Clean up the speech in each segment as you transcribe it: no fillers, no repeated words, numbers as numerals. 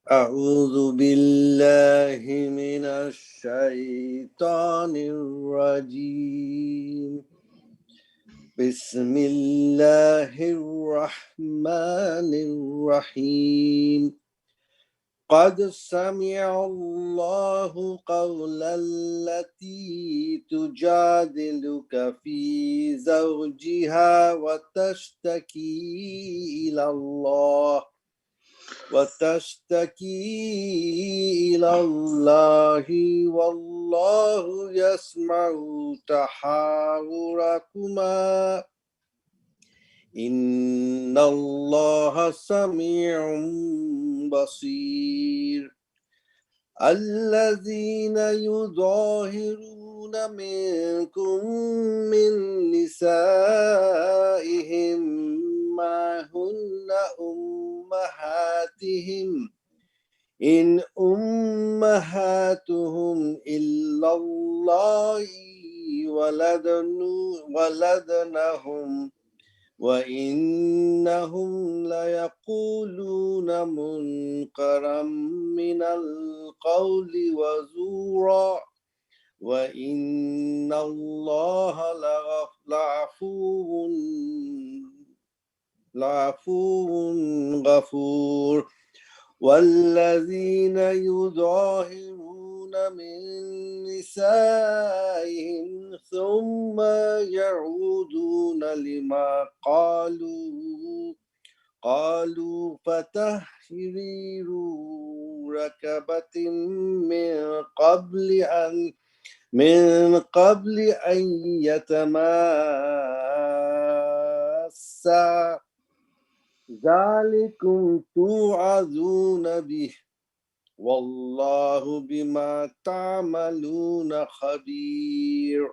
أعوذ بالله من الشيطان الرجيم بسم الله الرحمن الرحيم قد سمع الله قول التي تجادلك في زوجها وتشتكي إلى الله والله يسمع تحاوركما إن الله سميع بصير الذين يظاهرون منكم من نسائهم ما هن أمهاتهم إن أمهاتهم إلا الله ولدنهم وإنهم ليقولون منكرا من القول وزورا وإن الله لعفو غفور والذين يظاهرون من نسائهم ثم يعودون لما قالوا فتحرير ركبة من قبل أن يتماسا ذلكم توعظون به والله بما تعملون خبير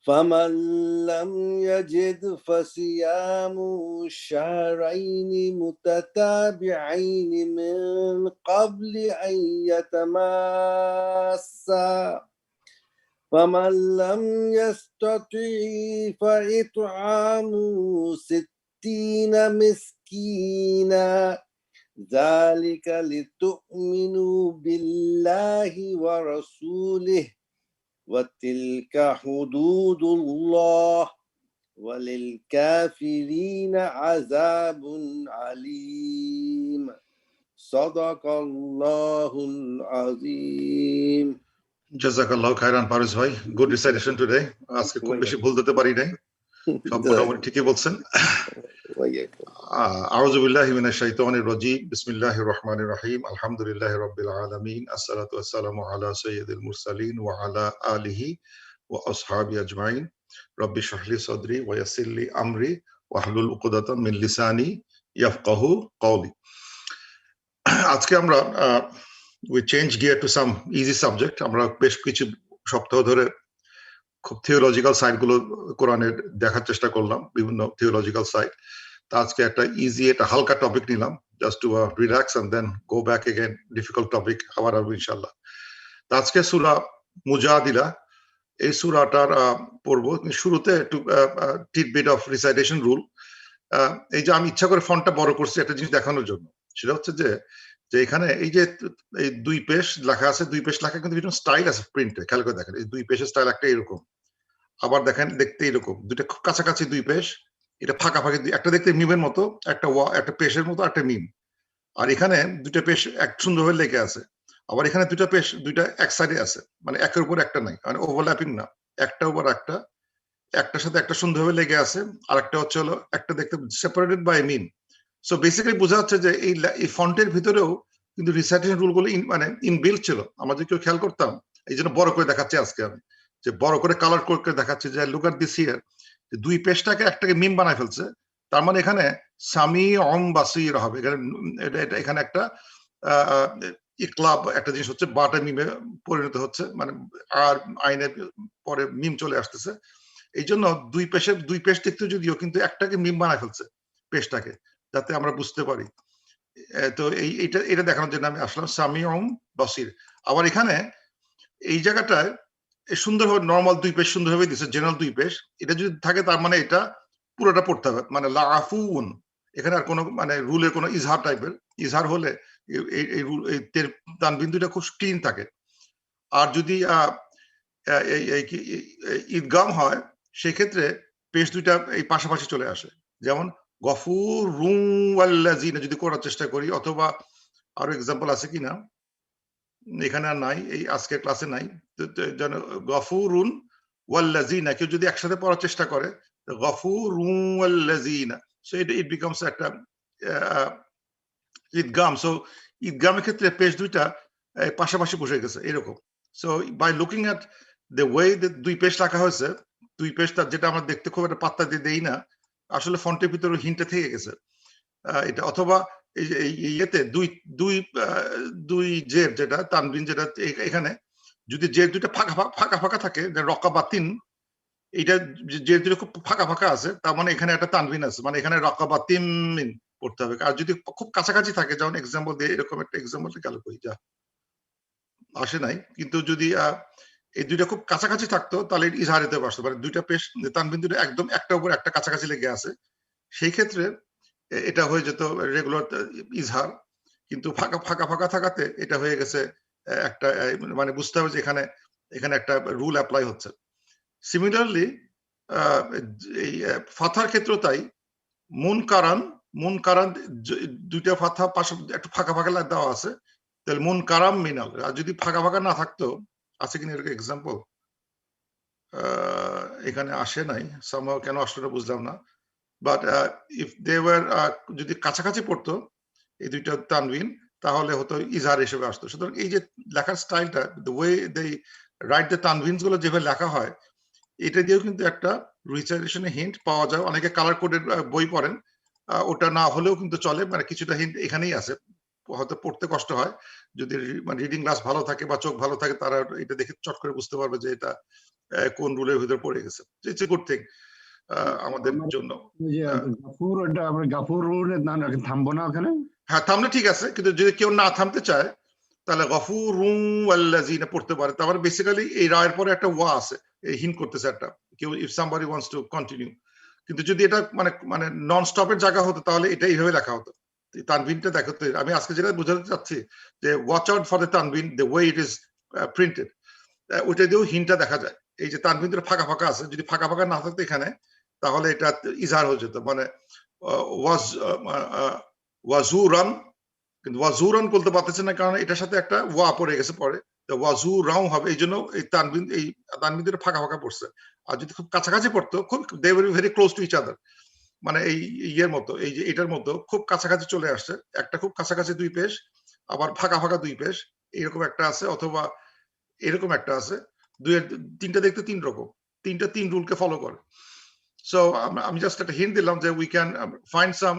فمن لم يجد فصيام شهرين متتابعين من قبل أن يتماسا فمن لم يستطع فإطعام 60 مسكينا ذلك لتؤمنوا بالله ورسوله وتلك حدود الله وللكافرين عذاب عليم صدق الله العظيم জাযাকাল্লাহু খাইরান পারুস ভাই, good recitation today. আজকে খুব বেশি ভুল দিতে পারি নাই, সব মোটামুটি ঠিকই বলছেন। আউযু বিল্লাহি মিনাশ শাইতানির রাজীম বিসমিল্লাহির রহমানির রহিম আলহামদুলিল্লাহি রাব্বিল আলামিন আসসালাতু ওয়াসসালামু আলা সাইয়্যিদিল মুরসালিন ওয়া আলা আলিহি ওয়া আসহাবিহি আজমাইন রব্বি ইশরাহ লি সাদরি ওয়া ইয়াসসির লি আমরি ওয়াহলুল উকদাতাম মিন লিসানি ইয়াফকাহু কওলি। আজকে আমরা we change gear to some easy subject. আমরা বেশ কিছু সপ্তাহ ধরে খুব থিওলজিক্যাল সাইড গুলো কোরআনের দেখার চেষ্টা করলাম, বিভিন্ন থিওলজিক্যাল সাইড। তা আজকে একটা ইজি, একটা হালকা টপিক নিলাম, just to relax and then go back again difficult topic আবার আসবো ইনশাআল্লাহ। তা আজকে সূরা মুজাদিলা, এই সূরাটার পড়বো। শুরুতে একটু টিডবিট অফ রিসাইটেশন রুল। এই যে আমি ইচ্ছা করে ফন্টটা বড় করছি একটা জিনিস দেখানোর জন্য, সেটা হচ্ছে যে এখানে এই যে এই দুই পেশ লেখা আছে, দুই পেশ লেখা কিন্তু বিভিন্ন স্টাইল আছে প্রিন্টে, খেয়াল করে দেখেন। এই দুই পেশের স্টাইল একটা এরকম, আবার দেখেন দেখতে এরকম, দুইটা খুব কাছাকাছি দুই পেশ, এটা ফাঁকাফাঁকি, একটা দেখতে মিমের মতো, একটা পেশের মতো, একটা মিম। আর এখানে দুইটা পেশ এক সুন্দরভাবে লেগে আছে। আবার এখানে দুইটা পেশ দুইটা এক সাইডে আছে, মানে একের উপর একটা নাই, মানে ওভারল্যাপিং না, একটা উপর একটা, একটার সাথে একটা সুন্দরভাবে লেগে আছে। আর একটা হচ্ছে হলো একটা দেখতে সেপারেটেড বাই মিম। সো বেসিক্যালি বোঝা যাচ্ছে যে এই ফন্টের ভিতরেও কিন্তু রিসাইটেশন রুলগুলো মানে ইনবিল্ট ছিল, আমরা যদি কেউ খেয়াল করতাম। এই জন্য বড় করে দেখাচ্ছি আজকে আমি, যে বড় করে কালার করে দেখাচ্ছি যে লুক এট দিস হিয়ার, দুই পেজটাকে একটাকে মিম বানায় ফেলছে। তার মানে এখানে সামিউম বাসীর হবে, এখানে একটা ইকলাব একটা জিনিস হচ্ছে, বাটা মিমে পরিণত হচ্ছে, মানে আর আইনের পরে মিম চলে আসতেছে। এই জন্য দুই পেশ দেখতে যদিও, কিন্তু একটাকে মিম বানায় ফেলছে পেজটাকে, যাতে আমরা বুঝতে পারি। তো এটা দেখানোর জন্য আমি আসলাম, সামিউম বাসীর। আবার এখানে এই জায়গাটায় সুন্দরভাবে নর্মাল দুই পেশ সুন্দরভাবে দিচ্ছে, জেনারেল দুই পেশ। এটা যদি থাকে তার মানে এটা পুরোটা পড়তে হবে, মানে লাফুন। এখানে আর কোনো মানে রুলের কোনো ইজহার টাইপের, ইজহার হলে এই তানবিন দুইটা খুব ক্লিন থাকে। আর যদি ঈদগাম হয় সেক্ষেত্রে পেশ দুইটা এই পাশাপাশি চলে আসে, যেমন গফুরুন ওয়াল্লাযিনা যদি করার চেষ্টা করি, অথবা আরো এক্সাম্পল আছে কিনা এখানে আর নাই, এই আজকের ক্লাসে নাই, যেন গফুরুন ওয়াল্লাযিনা কেউ যদি একসাথে পড়ার চেষ্টা করে, গফুরুন ওয়াল্লাযিনা, সো ইট বিকামস একটা ঈদগাম। সো ঈদগামের ক্ষেত্রে পেশ দুইটা পাশাপাশি বসে গেছে এরকম। So by looking at the way দুই পেশ রাখা হয়েছে, দুই পেশটা যেটা আমরা দেখতে খুব একটা পাত্তা দিয়ে দেই না, আসলে ফন্টের ভিতরে হিন্টটা থেকে গেছে এটা। অথবা এই ইয়েতে দুই জের যেটা তানবিন যেটা এখানে যদি জের দুইটা ফাঁকা ফাঁকা থাকে, রকাবাতিন, এইটা জের দুটো খুব ফাঁকা ফাঁকা আছে, তার মানে এখানে একটা তানবিন আছে, মানে এখানে রকাবাতিন পড়তে হবে। আর যদি খুব কাছাকাছি থাকে, যেমন এক্সাম্পল দিয়ে এরকম একটা এক্সাম্পল গেল কই যা আসে নাই, কিন্তু যদি এই দুইটা খুব কাছাকাছি থাকতো তাহলে ইজহারিতে আসতো, মানে দুইটা পেশ তানবিন দুটো একদম একটা উপর একটা কাছাকাছি লেগে আছে, সেই ক্ষেত্রে এটা হয়ে যেত রেগুলার ইজহার। কিন্তু ফাঁকা ফাঁকা ফাঁকা থাকাতে এটা হয়ে গেছে একটা, মানে বুঝতে হবে যে এখানে একটা রুল অ্যাপ্লাই হচ্ছে। সিমিলারলি এই ফাথার ক্ষেত্রেও তাই, মুনকারান দুইটা ফাথা পাশে একটু ফাঁকা ফাঁকা দেওয়া আছে, তাহলে মুনকারাম মিনাল। আর যদি ফাঁকা ফাঁকা না থাকতো, আছে কিনা এরকম এক্সাম্পল এখানে আসে নাই, সামহাও কেন আসলে বুঝলাম না। বাট ইফ দে ওয়ার যদি কাছাকাছি পড়তো এই দুইটা তানবিন, তাহলে হতো ইজহার হিসেবে আসতো। সুতরাং এই যে লেখার স্টাইলটা, the way they write the তানবিনস গুলো যেভাবে লেখা হয়, এটা দিয়েও কিন্তু একটা রিসাইটেশনের হিন্ট পাওয়া যায়। অনেকে কালার কোডের বই পড়েন, ওটা না হলেও কিন্তু চলে, মানে কিছুটা হিন্ট এখানেই আছে। হয়তো পড়তে কষ্ট হয়, যদি মানে রিডিং ক্লাস ভালো থাকে বা চোখ ভালো থাকে, তারা এটা দেখে চট করে বুঝতে পারবে যে এটা কোন রুলের ভিতরে পড়ে গেছে। ইটস এ গুড থিং আমাদের জন্য। থামবো না ওখানে? হ্যাঁ, থামলে ঠিক আছে, কিন্তু যদি কেউ না থামতে চায় তাহলে গফুরুন ওয়াল্লাযিনা পড়তে পারে। তারপরে বেসিক্যালি এই রায়ের পরে একটা ওয়া আছে, এই হিন্ট করতেছে একটা, কেউ if somebody wants to continue. কিন্তু যদি এটা মানে নন স্টপের জায়গা হতো, তাহলে এটা এইভাবে লেখা হতো। তানবিনটা দেখো, আমি আজকে যেটা বোঝাতে চাচ্ছি যে ওয়াচ আউট ফর দ্য তানবিন, the way it is printed, ওইটা দিয়েও হিন্টটা দেখা যায়। এই যে তানবিন ফাঁকা ফাঁকা আছে, যদি ফাঁকা ফাঁকা না থাকতো এখানে, তাহলে এটা ইজহার হয়ে যেত, মানে ওয়াজুরান, কিন্তু ওয়াজুরান বলতে পারতেছে না, কারণ এটার সাথে একটা ওয়া পড়ে গেছে পরে, ওয়াজুরাও হবে, এই জন্য এই তানবিন ফাঁকা ফাঁকা পড়ছে। আর যদি খুব কাছাকাছি পড়তো, খুব they were very close to each other, মানে এই ইয়ের মতো, এই যে এটার মতো খুব কাছাকাছি চলে আসছে, একটা খুব কাছাকাছি দুই পেশ, আবার ফাঁকা ফাঁকা দুই পেশ, এরকম একটা আছে, অথবা এরকম একটা আছে। তিনটা দেখতে তিন রকম, তিন রুলকে ফলো করে। সো আমি জাস্ট একটা হিন্ট দিলাম যে we can find some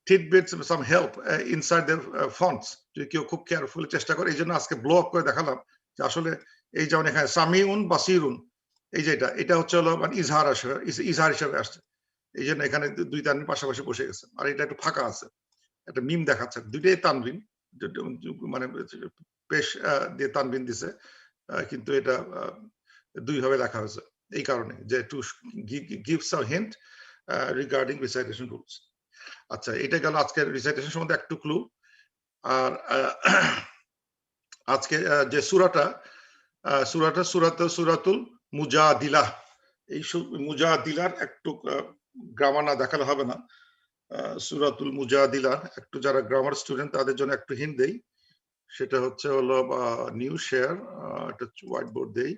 tidbits, some help inside their fonts, যদি কেউ খুব কেয়ারফুলি চেষ্টা করে। এই জন্য আজকে ব্লো আপ করে দেখালাম যে আসলে এই যেমন এখানে সামিউন বাসিরুন, এই যে এটা হচ্ছে হলো মানে ইজহার হিসেবে আসছে, এই জন্য এখানে দুই তানবিন পাশাপাশি বসে গেছে। আর এটা একটু ফাঁকা আছে, একটা মিম দেখাচ্ছে, দুইটাই তানবিন, মানে পেশ দিয়ে তানবিন দিছে, কিন্তু এটা দুই ভাবে লেখা হয়েছে, এই কারণে যে to give some hint regarding recitation rules. আচ্ছা, এটা গেল আজকের রিসাইটেশন সম্বন্ধে একটু ক্লু। আর আজকে যে সূরাতুল মুজাদিলা, এই মুজাদিলার একটু গ্রামার না দেখালে হবে না। সূরাতুল মুজাদিলার একটু যারা গ্রামার স্টুডেন্ট তাদের জন্য একটু হিন্ট দেই, সেটা হচ্ছে হলো নিউ শেয়ার, একটা হোয়াইট বোর্ড দেই,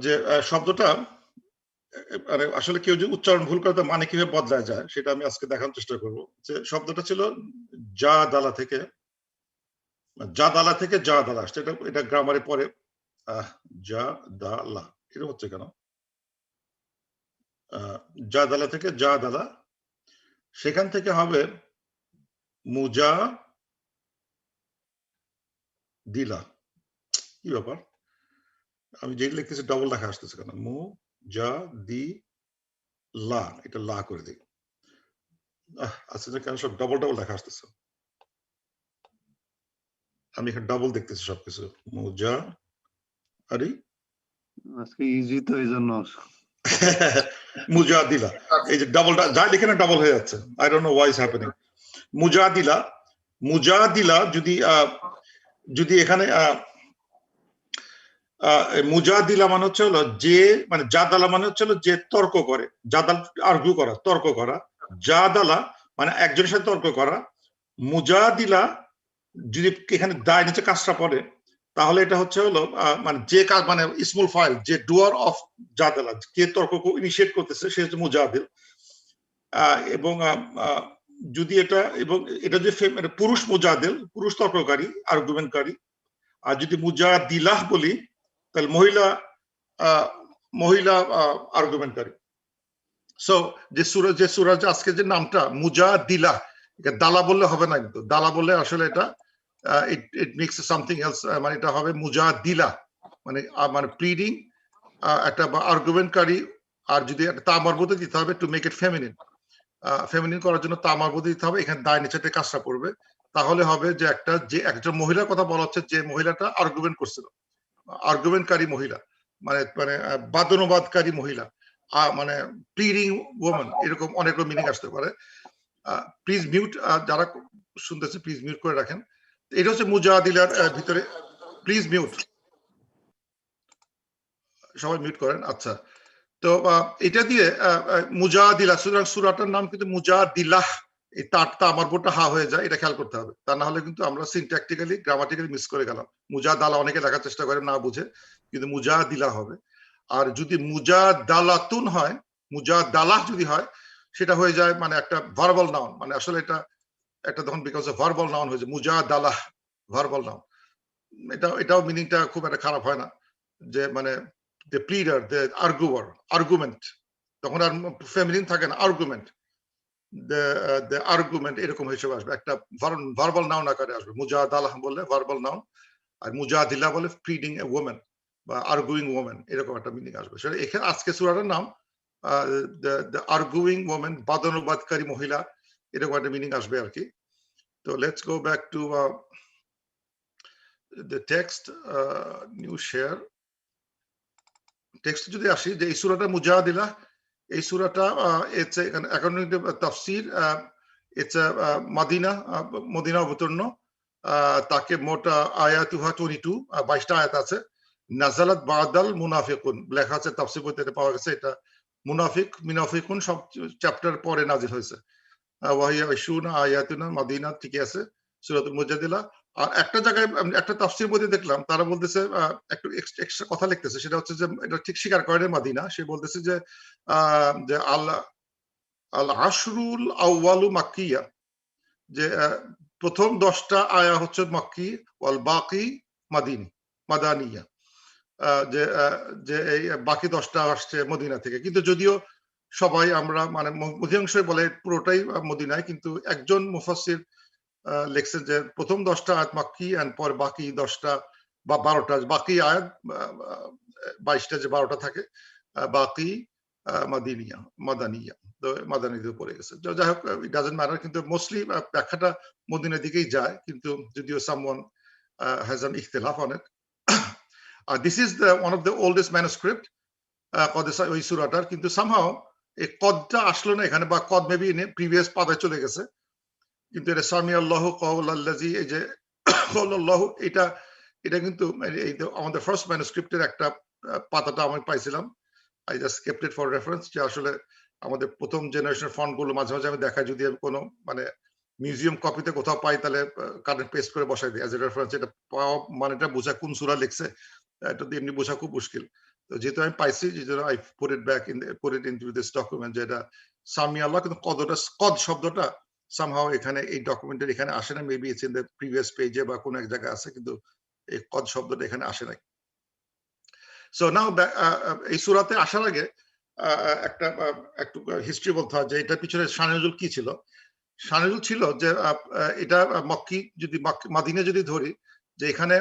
যে শব্দটা মানে আসলে কেউ যদি উচ্চারণ ভুল করে মানে কিভাবে বদলায় যায়, সেটা আমি আজকে দেখানোর চেষ্টা করবো। যে শব্দটা ছিল যা দালা থেকে যা দালা আসছে, এটা গ্রামারে পরে যা দালা, এটা হচ্ছে কেন যা দালা থেকে যা দালা, সেখান থেকে হবে মুজা দিলা। কি ব্যাপার, আমি যেটা লিখতেছি ডবল লেখা আসতেছে কেন? মুজা দি লা, এটা লা করে দিই। আচ্ছা, কেন সব ডবল লেখা আসতেছে? আমি এখানে ডবল দেখতেছি সবকিছু। মুজা আরে আজকে ইজি তো এই জন্য মুজাদিলা, এই যে ডবলটা যা লিখে না ডবল হয়ে যাচ্ছে, I don't know why is happening. মুজাদিলা, মুজাদিলা যদি যদি এখানে মুজাদিলা মানে হচ্ছে হলো যে, মানে জাদালা মানে হচ্ছে হলো যে তর্ক করে, জাদাল আর্গু করা, তর্ক করা। জাদালা মানে একজনের সাথে তর্ক করা। মুজাদিলা যদি এখানে দায় নিচে কাজটা পড়ে তাহলে এটা হচ্ছে হলো মানে যে কাজ, মানে ইসমুল ফাইল, যে ডুয়ার অফ জাদালা, কে তর্ক ইনিশিয়েট করতেছে সে হচ্ছে মুজাদিল। এবং যদি এটা, এবং এটা যে পুরুষ মুজাদিল, পুরুষ তর্ককারী, আর্গুমেন্টকারী। আর যদি মুজাদিলাহ বলি তাহলে মহিলা মহিলা আর্গুমেন্টকারী। সো যে সূরা আজকে যে নামটা মুজাদিলা, এটা দালা বললে হবে না, কিন্তু দালা বললে আসলে এটা ইট মেক্স সামথিং এলস, মানে এটা হবে মুজাদিলা, মানে মানে প্লিডিং একটা বা আর্গুমেন্টকারী। আর যদি একটা তা মারবুতে দিতে হবে to make it feminine, feminine করার জন্য তা মারবুতে দিতে হবে, এখানে দায় নিচেতে কাজটা পড়বে। তাহলে হবে যে একটা, যে একজন মহিলার কথা বলা হচ্ছে, যে মহিলাটা আর্গুমেন্ট করছিল, আর্গুমেন্টকারী মহিলা, মানে মানে বাদনুবাদকারী মহিলা, মানে প্লিডিং ওম্যান, এরকম অনেক মিনিং আসতে পারে। প্লিজ মিউট, যারা শুনতেছে প্লিজ মিউট করে রাখেন। এটা হচ্ছে মুজাদিলার ভিতরে, প্লিজ মিউট, সবাই মিউট করেন। আচ্ছা, তো এটা দিয়ে মুজাদিলা, সুতরাং সূরাটার নাম কিন্তু মুজাদিলাহ, এই তারটা আমার বোটা হা হয়ে যায়, এটা খেয়াল করতে হবে। তা না হলে কিন্তু আমরা সিনট্যাকটিক্যালি গ্রামাটিক্যালি মিস করে গেলাম। মুজাদালা অনেকে লেখার চেষ্টা করে না বুঝে, কিন্তু মুজাদিলা হবে। আর যদি মুজাদালাতুন হয়, মুজাদালাহ যদি হয়, সেটা হয়ে যায় মানে একটা ভার্বাল নাউন, মানে আসলে এটা একটা তখন বিকজ অফ ভার্বাল নাউন হয়ে যায়, মুজাদালাহ ভার্বাল নাউন। এটাও মিনিংটা খুব একটা খারাপ হয় না, যে মানে the pleader, the arguer, argument, তখন আর ফেমিনিন থাকে না, আর্গুমেন্ট, the argument এরকম হিসেবে আসবে, একটা ভার্বাল নাউন আকারে আসবে। মুজাদালাহ বললে ভার্বাল নাউন, আর মুজাদিলা বলে প্লিডিং এ ওম্যান বা আর্গুইং ওম্যান, এরকম একটা মিনিং আসবে। সেটা এখানে আজকে সূরাটার নাম the arguing woman, বাদানুবাদকারী মহিলা, এরকম একটা মিনিং আসবে আর কি। তো let's go back two the text, new share text যদি আসি, যে এই সূরাটা মুজাদিলা, এই সূরাটা একাডেমিক তাফসীর, মদিনা অবতীর্ণ, তাকে মোট আয়াতুহা 22, 22টা আয়াত আছে। নাজালাত বাদাল মুনাফিকুন লেখা আছে তাফসীর বইতে পাওয়া গেছে, এটা মুনাফিকুন সব চ্যাপ্টার পরে নাজিল হয়েছে। ওয়াহিয়া 20 আয়াতুনা মদিনা, ঠিক আছে, সূরাতুল মুজাদিলা। আর একটা জায়গায় একটা তাফসীর বইতে দেখলাম, তারা বলতেছে একটু এক্সট্রা কথা লিখতেছে, সেটা হচ্ছে যে এটা ঠিক স্বীকার করে মদিনা। সে বলতেছে যে আল আশরুল আউয়ালু মাক্কিয়া, যে প্রথম 10টা আয়া হচ্ছে মক্কি, ওয়াল বাকি মাদানিয়া, যে যে এই বাকি 10টা আসছে মদিনা থেকে। কিন্তু যদিও সবাই আমরা মানে অধিকাংশই বলে পুরোটাই মদিনায়, কিন্তু একজন মুফাসসির লিখছেন যে প্রথম 10টা আয়াত মাক্কি, এন্ড পর বাকি 10টা বা 12টা, বাকি আয়াত 22টা যে 12টা থাকে, বাকি মাদানিয়া, তো মাদানিতে পড়ে গেছে। যাই হোক, ইট ডাজন্ট ম্যাটার, কিন্তু মোস্টলি ব্যাখ্যাটা মদিনার দিকেই যায়, কিন্তু যদিও সামওয়ান হ্যাজ অ্যান ইখতিলাফ on it. This is one of the oldest manuscript ওই সূরাটার, কিন্তু সামহাও এই কদটা আসলো না এখানে, বা কদ মেবি প্রিভিয়াস পাতায় চলে গেছে, কিন্তু এটা সামি আল্লাহ কওলাল্লাযী, এই যে কওলাল্লাহু, এটা কিন্তু আমাদের ফার্স্ট ম্যানুস্ক্রিপ্টের একটা পাতাটা আমি পাইছিলাম, I just kept it for reference, যে আসলে আমাদের প্রথম জেনারেশনের ফন্ট গুলো মাঝে মাঝে আমি দেখাই, যদি আমি কোনো মানে মিউজিয়াম কপিতে কোথাও পাই তাহলে কারেন্ট পেস্ট করে বসাই দিই অ্যাজ এ রেফারেন্স। এটা পাওয়া মানে এটা বোঝা কোন সূরা লিখছে, এটা দিয়ে এমনি বোঝা খুব মুশকিল। তো যেহেতু আমি পাইছি, যেহেতু I put it into this document, যে এটা সামি আল্লাহ, কিন্তু কদ শব্দটা সামহাও এখানে এই ডকুমেন্টের এখানে আসে না, maybe it's in the previous পেজে বা কোনো এক জায়গায় আছে, কিন্তু এই কদ শব্দটা এখানে আসে নাই। সো নাও এই সূরাতে আসার আগে একটু হিস্ট্রি বলতে হয়, যে এটার পিছনে শানুজুল কি ছিল। শানুজুল ছিল যে এটা মক্কি, যদি মাদিনা যদি ধরি, যে এখানে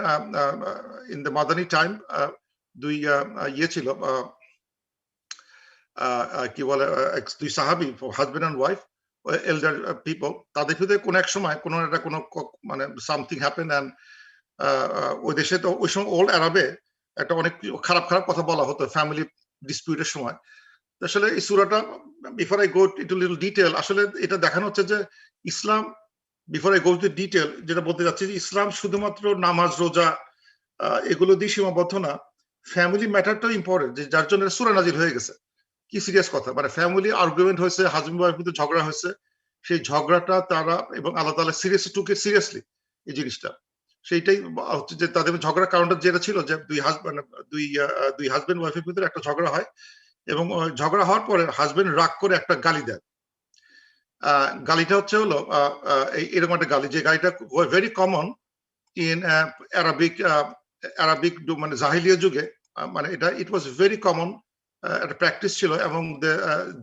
ইন দ্য মাদানি টাইম দুই ইয়ে ছিল, কি বলে, দুই সাহাবী, হাজবেন্ড অ্যান্ড ওয়াইফ, এল্ডার পিপল, তাদের ভিতরে কোন এক সময় কোনো একটা কোনো মানে সামথিং হ্যাপেন, অ্যান্ড ওই দেশে তো ওই সময় ওল্ড আরবে একটা অনেক খারাপ খারাপ কথা বলা হতো ফ্যামিলি ডিসপিউটের সময়। আসলে এই সূরাটা, before I go into little detail, আসলে এটা দেখানো হচ্ছে যে ইসলাম before I go to detail, যেটা বলতে যাচ্ছি যে ইসলাম শুধুমাত্র নামাজ রোজা এগুলো দিয়ে সীমাবদ্ধ না, ফ্যামিলি ম্যাটারটাও ইম্পর্টেন্ট, যে যার জন্য সূরা নাজিল হয়ে গেছে। কি সিরিয়াস কথা, মানে ফ্যামিলি আর্গুমেন্ট হয়েছে, হাজবেন্ড ওয়াইফ মধ্যে ঝগড়া হয়েছে, সেই ঝগড়াটা তারা এবং আল্লাহ তাআলা টুক ইট সিরিয়াসলি এই জিনিসটা। সেইটাই হচ্ছে যে তাদের ঝগড়ার কারণটা যেটা ছিল যে দুই হাজবেন্ড ওয়াইফের ভিতরে একটা ঝগড়া হয়, এবং ঝগড়া হওয়ার পরে হাজবেন্ড রাগ করে একটা গালি দেয়। গালিটা হচ্ছে হলো এরকম একটা গালি, যে গালিটা ভেরি কমন ইন আরবিক মানে জাহিলিয়া যুগে, মানে এটা ইট ওয়াজ ভেরি কমন একটা প্র্যাকটিস ছিল এবং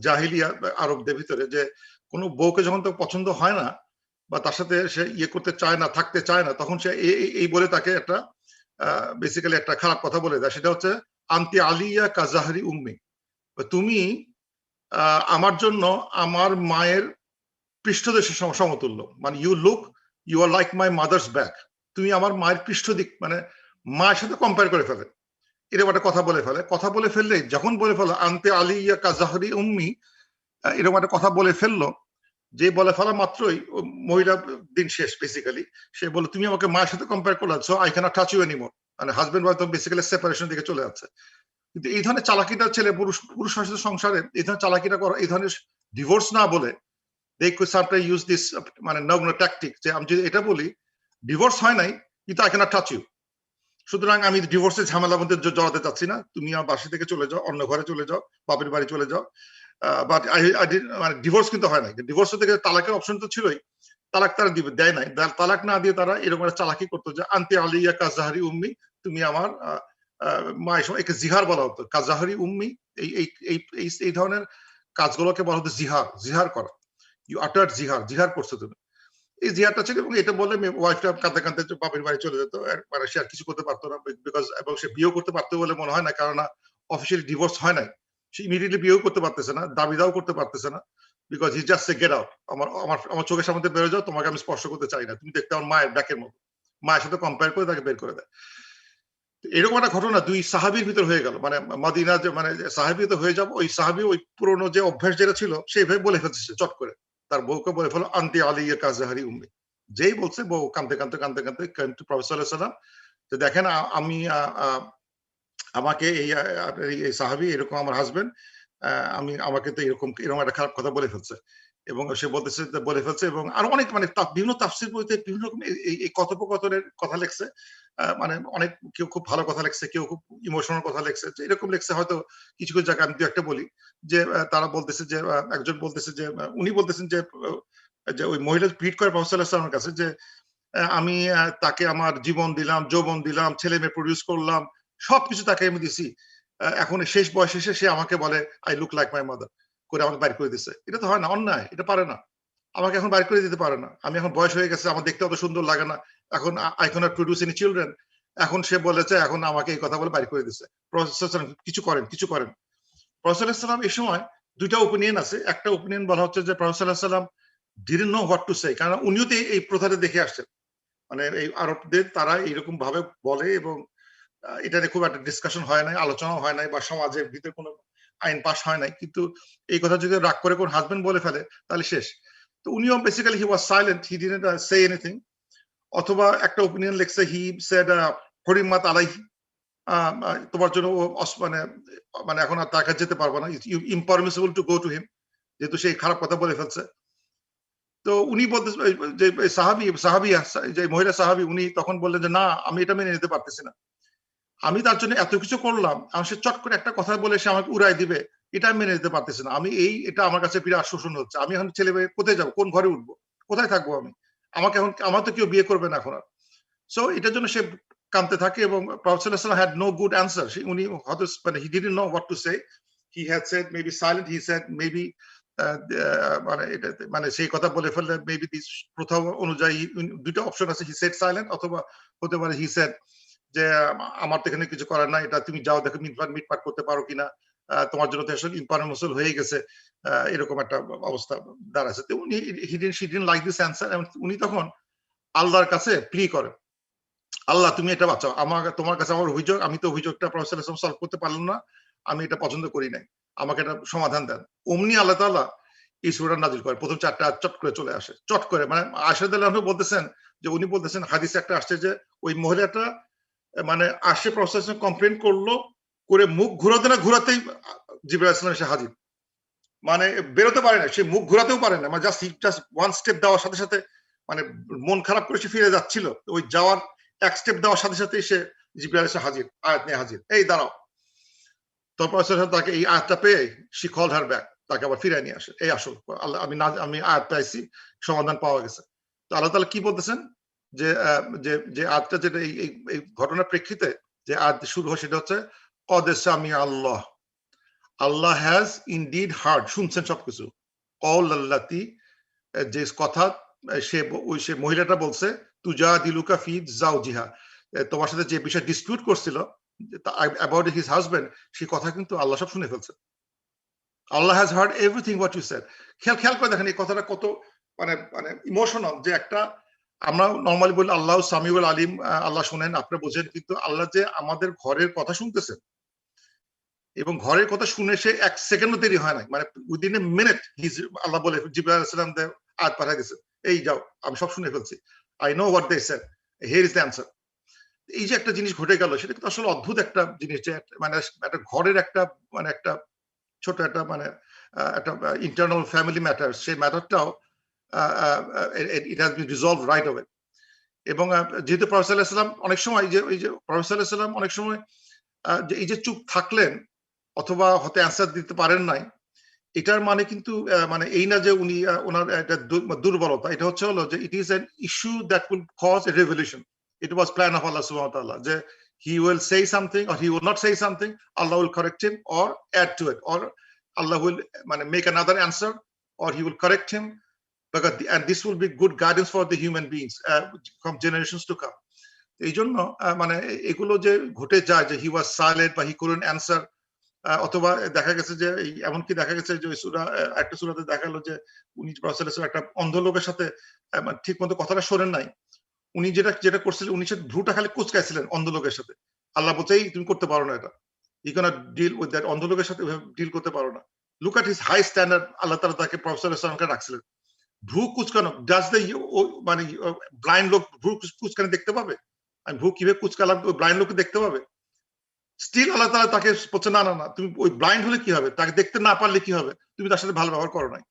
জাহিলিয়া আরবদের ভিতরে, যে কোনো বউকে যখন তো পছন্দ হয় না বা তার সাথে সে ইয়ে করতে চায় না, থাকতে চায় না, তখন সে এই বলে তাকে একটা বেসিক্যালি একটা খারাপ কথা বলে দেয়, সেটা হচ্ছে আন্তি আলিয়া কাজাহরি উম্মি, তুমি আমার জন্য আমার মায়ের পৃষ্ঠদেশের সমতুল্য, মানে you are like my mother's back, তুমি আমার মায়ের পৃষ্ঠ দিক, মানে মায়ের সাথে কম্পেয়ার করে ফেলে, এরকম একটা কথা বলে ফেলে। কথা বলে ফেললে যখন বলে ফেলো আন্তে আলিয়া কাজাহরি উম্মি, এরকম একটা কথা বলে ফেললো, যে বলে ফেলা মাত্রই মহিলা দিন শেষ বেসিক্যালি। সে বলে তুমি আমাকে মায়ের সাথে কম্পেয়ার করলে, so I can't touch you anymore, মানে হাজবেন্ড ওয়াইফ বেসিক্যালি সেপারেশন দিকে চলে যাচ্ছে। কিন্তু এই ধরনের চালাকিটা ছেলে পুরুষ শাসিত সংসারে এই ধরনের চালাকিটা করা, এই ধরনের ডিভোর্স না বলে they could sometimes use this মানে নগ্ন ট্যাকটিক, যে আমি যদি এটা বলি ডিভোর্স হয় নাই কিন্তু আই ক্যানট টাচ ইউ, সুতরাং আমি ডিভোর্সের ঝামেলার মধ্যে জড়াতে চাচ্ছি না, তুমি আমার বাসা থেকে চলে যাও, অন্য ঘরে চলে যাও, বাপের বাড়ি চলে যাও। বাট মানে ডিভোর্স কিন্তু হয় নাই, ডিভোর্স থেকে তালাকের অপশন তো ছিলই, তালাক তারা দেয় নাই, তালাক না দিয়ে তারা এরকম একটা চালাকি করতো, যে আন্তে আলিয়া কাজাহারি উম্মি, তুমি আমার মায়ের সময় একে জিহার বলা হতো, কাজাহারি উম্মি, এই ধরনের কাজগুলোকে বলা হতো জিহার করা, ইউ আটার জিহার করছো তুমি, এই জিহারটা ছিল। এবং এটা বলে ওয়াইফটা কাঁদতে কাঁদতে বাপের বাড়ি চলে যেত, মানে সে আর কিছু করতে পারতো না, বিকজ এবং সে বিয়েও করতে পারতো বলে মনে হয় না, কারণ অফিসিয়ালি ডিভোর্স হয় নাই, সে ইমিডিয়েটলি বিয়েও করতে পারতেছে না, দাবি দাও করতে পারতেছে না, because he just say get out, আমার চোখের সামনে বেরো যাও, তোমাকে আমি স্পর্শ করতে চাই না, তুমি দেখতে আমার মায়ের ব্যাকের মতো, মায়ের সাথে কম্পেয়ার করে তাকে বের করে দেয়। এরকম একটা ঘটনা দুই সাহাবীর ভিতর হয়ে গেল, মানে মদিনা যে মানে সাহাবী তো হয়ে যাব, ওই সাহাবী ওই পুরনো যে অভ্যাস যেটা ছিল সেইভাবে বলে ফেলছে চট করে, তার বউকে বলে ফেলো আন্তি আলিয়া কাজাহারি উম্মি, যেই বলছে বউ কাঁদতে কাঁদতে প্রফেসর সাল্লাল্লাহু আলাইহি ওয়াসাল্লাম, যে দেখেন আমি আমাকে এই সাহাবী এরকম আমার হাজবেন্ড, আমাকে তো এরকম একটা খারাপ কথা বলে ফেলছে, এবং সে বলে ফেলছে, এবং আরো অনেক মানে বিভিন্ন তাফসীর বইতে বিভিন্ন রকম এই কথোপকথনের কথা লেখছে, মানে অনেক কেউ খুব ভালো কথা লেখছে, কেউ খুব ইমোশনাল কথা লেখছে, এরকম লেখছে। হয়তো কিছু কিছু জায়গায় আমি দু একটা বলি, যে তারা বলতেছে যে একজন বলতেছে যে উনি বলতেছেন যে ওই মহিলা পিট করে প্রফেসর সাল্লাল্লাহু আলাইহি ওয়াসাল্লামের কাছে, যে আমি তাকে আমার জীবন দিলাম, যৌবন দিলাম, ছেলে মেয়ে প্রডিউস করলাম, সবকিছু তাকে আমি দিছি, এখন শেষ বয়স এসে সে আমাকে বলে I look like my mother করে আমাকে বাইর করে দিচ্ছে। এটা তো হয় না, অন্যায়, এটা পারে না, আমাকে এখন বাইর করে দিতে পারে না, আমি এখন বয়স হয়ে গেছে, আমার দেখতে অত সুন্দর লাগে না, এখন I can't produce any children, এখন সে বলেছে এখন আমাকে এই কথা বলে বাইর করে দিচ্ছে। প্রফেসর কিছু করেন প্রফেসর সাল্লাল্লাহু আলাইহি ওয়াসাল্লাম এই সময় দুইটা ওপিনিয়ন আছে। একটা ওপিনিয়ন বলা হচ্ছে যে প্রফেসর সাল্লাল্লাহু আলাইহি ওয়াসাল্লাম didn't know what to say, কারণ উনিও তো এই প্রথাটা দেখে আসছেন, মানে এই আরবদের তারা এইরকম ভাবে বলে, এবং এটা নিয়ে খুব একটা ডিসকাশন হয় নাই, আলোচনা হয় নাই, বা সমাজের ভিতরে কোনো আইন পাস হয় নাই, কিন্তু এই কথা যদি রাগ করে কোন হাজবেন্ড বলে ফেলে তাহলে শেষ। তো উনিও basically he was silent, he didn't say anything. অথবা একটা ওপিনিয়ন লেখছে, হি সেড হরিমাত আলাইহি, তোমার জন্য মানে মানে এখন আর তার কাছে যেতে পারবো না, ইম্পারমিসিবল টু গো টু হিম, যেহেতু সেই খারাপ কথা বলে ফেলছে। তো উনি বলতে যে সাহাবী যে মহিলা সাহাবী, উনি তখন বললেন যে না, আমি এটা মেনে নিতে পারতেছি না, আমি তার জন্য এত কিছু করলাম, আর সে চট করে একটা কথা বলে সে আমাকে উড়াই দিবে, এটা আমি মেনে নিতে পারতেছি না, আমি এটা আমার কাছে বিরাট শোষণ হচ্ছে, আমি এখন ছেলে মেয়ে কোথায় যাবো, কোন ঘরে উঠবো, কোথায় থাকবো আমি, আমাকে এখন আমার তো কেউ বিয়ে করবে না এখন আর। সো এটার জন্য সে কাঁদতে থাকে, এবং প্রফেসর সাল্লাল্লাহু আলাইহি ওয়াসাল্লাম had no good answer, উনি হয়তো মানে he didn't know what to say, he had said maybe silent, he said maybe মানে সেই কথা বলে ফেললে মেবি প্রথম অনুযায়ী দুইটা অপশন আছে, হি সেড সাইলেন্ট, অথবা হতে পারে হি সেড যে আমার তো এখানে কিছু করার নাই, এটা তুমি যাও দেখো মিটপাট করতে পারো কিনা, তোমার জন্য তো আসলে ইম্পারমিসিবল হয়ে গেছে, এরকম একটা অবস্থা দাঁড়াচ্ছে। তো উনি he didn't like this answer, এবং উনি তখন আল্লাহর কাছে প্লি করেন, আল্লাহ তুমি এটা বাঁচাও, তোমার কাছে আমার অভিযোগ, আমি তো অভিযোগটা প্রফেসর সাল্লাল্লাহু আলাইহি ওয়াসাল্লাম সলভ করতে পারলাম না, আমি এটা পছন্দ করি নাই, আমাকে এটা সমাধান দেন। অমনি আল্লাহ তাআলা এই সূরাটা নাজিল করে, প্রথম 4টা আয়াত চট করে চলে আসে, চট করে। মানে আয়েশা রাদিয়াল্লাহু আনহা বলতেছেন যে উনি বলতেছেন হাদিসে একটা আসছে যে ওই মহিলাটা মানে আসে প্রসেসে কমপ্লেইন করলো, করে মুখ ঘোরাতে না ঘোরাতেই জিবরাইল আলাইহিস সালাম এসে হাজির। মানে বেরোতে পারে না, সে মুখ ঘোরাতেও পারে না, মানে জাস্ট ওয়ান স্টেপ দেওয়ার সাথে সাথে মানে মন খারাপ করে সে ফিরে যাচ্ছিল, ওই যাওয়ার এক স্টেপ দেওয়ার সাথে সাথে সে জিবরাইল এসে হাজির, আয়াত নিয়ে হাজির, এই দাঁড়াও। তারপর তাকে এই আয়াতটা পেয়ে শি কলড হার ব্যাক, তাকে আবার ফিরে নিয়ে আসে, এই আসল আল্লাহ, আমি আয়াত পাইছি, সমাধান পাওয়া গেছে। তো আল্লাহ তাআলা কি বলতেছেন যে যে আয়াতটা যেটা এই ঘটনার প্রেক্ষিতে যে আয়াত শুরু হয় সেটা হচ্ছে কদ সামিআ আল্লাহ, আল্লাহ হ্যাজ ইনডিড হার্ড, শুনছেন সবকিছু। কল আল্লাতি, যে কথা সে মহিলাটা বলছে, তুজা দিলুকা ফি জাওজিহা, তোমার সাথে যে বিষয় ডিসপিউট করছিল অ্যাবাউট হিজ হাজবেন্ড, সেই কথা কিন্তু আল্লাহ সব শুনে ফেলছে। আল্লাহ has heard everything what you said. খেয়াল করে দেখেন এই কথাটা কত মানে মানে ইমোশনাল, যে একটা আমরা নর্মালি বলি আল্লাহ সামিউল আলিম, আল্লাহ শুনেন, আপনি বোঝেন, কিন্তু আল্লাহ যে আমাদের ঘরের কথা শুনতেছেন এবং ঘরের কথা শুনে সে এক সেকেন্ডও দেরি হয় না, মানে উইদিন এ মিনিট আল্লাহ বলে জিবরাইল আলাইহিস সালাম আয়াত পাঠিয়ে দিয়েছে, এই যাও আমি সব শুনে ফেলছি, I know what they said, here is the answer. এই যে একটা জিনিস ঘটে গেল, সেটা কিন্তু আসলে অদ্ভুত একটা জিনিস, যে মানে একটা ঘরের একটা মানে একটা ছোট একটা মানে একটা ইন্টারনাল ফ্যামিলি ম্যাটার, সেই ম্যাটারটাও it has been resolved right away. এবং যেহেতু প্রফেসর সাল্লাল্লাহু আলাইহি ওয়াসাল্লাম অনেক সময় যে প্রফেসর সাল্লাল্লাহু আলাইহি ওয়াসাল্লাম অনেক সময় যে এই যে চুপ থাকলেন অথবা হয়তো অ্যান্সার দিতে পারেন নাই, এটার মানে কিন্তু মানে এই না যে উনি ওনার একটা দুর্বলতা, এটা হচ্ছে হলো যে it is an issue that will cause a revolution. It was plan of আল্লাহ সুবহানাহু ওয়া তাআলা, যে he will say something or he will not say something, Allah will correct him or add to it, or Allah will make another answer, or he will correct him, and this will be good guidance for the human beings from generations to come. এই জন্য মানে এগুলো যে ঘটে যায়, যে he was silent বা he couldn't answer, অথবা দেখা গেছে যে এমনকি দেখা গেছে যে একটা সূরাতে দেখা গেল যে উনি একটা অন্ধ লোকের সাথে ঠিক মতো কথাটা শোনেন নাই, উনি যেটা করছিলেন, উনি সে ভ্রুটা খালি কুচকাইছিলেন অন্ধ লোকের সাথে, আল্লাহ বলছে এই তুমি করতে পারো না, এটা you can't deal with that, অন্ধ লোকের সাথে ডিল করতে পারো না। Look at his high standard, আল্লাহ তাআলা তাকে প্রফেসর সাল্লাল্লাহু আলাইহি ওয়াসাল্লামকে রাখছিলেন। ভ্রু কুচকানো, ডাজ দ্য মানে ব্লাইন্ড লোক ভ্রু কুচকানো দেখতে পাবে? আমি ভ্রু কিভাবে কুচকালাম, ওই ব্লাইন্ড লোককে দেখতে পাবে? স্টিল আল্লাহ তাআলা তাকে বলছে না না না, তুমি ওই ব্লাইন্ড হলে কি হবে, তাকে দেখতে না পারলে কি হবে, তুমি তার সাথে ভালো ব্যবহার করো নাই।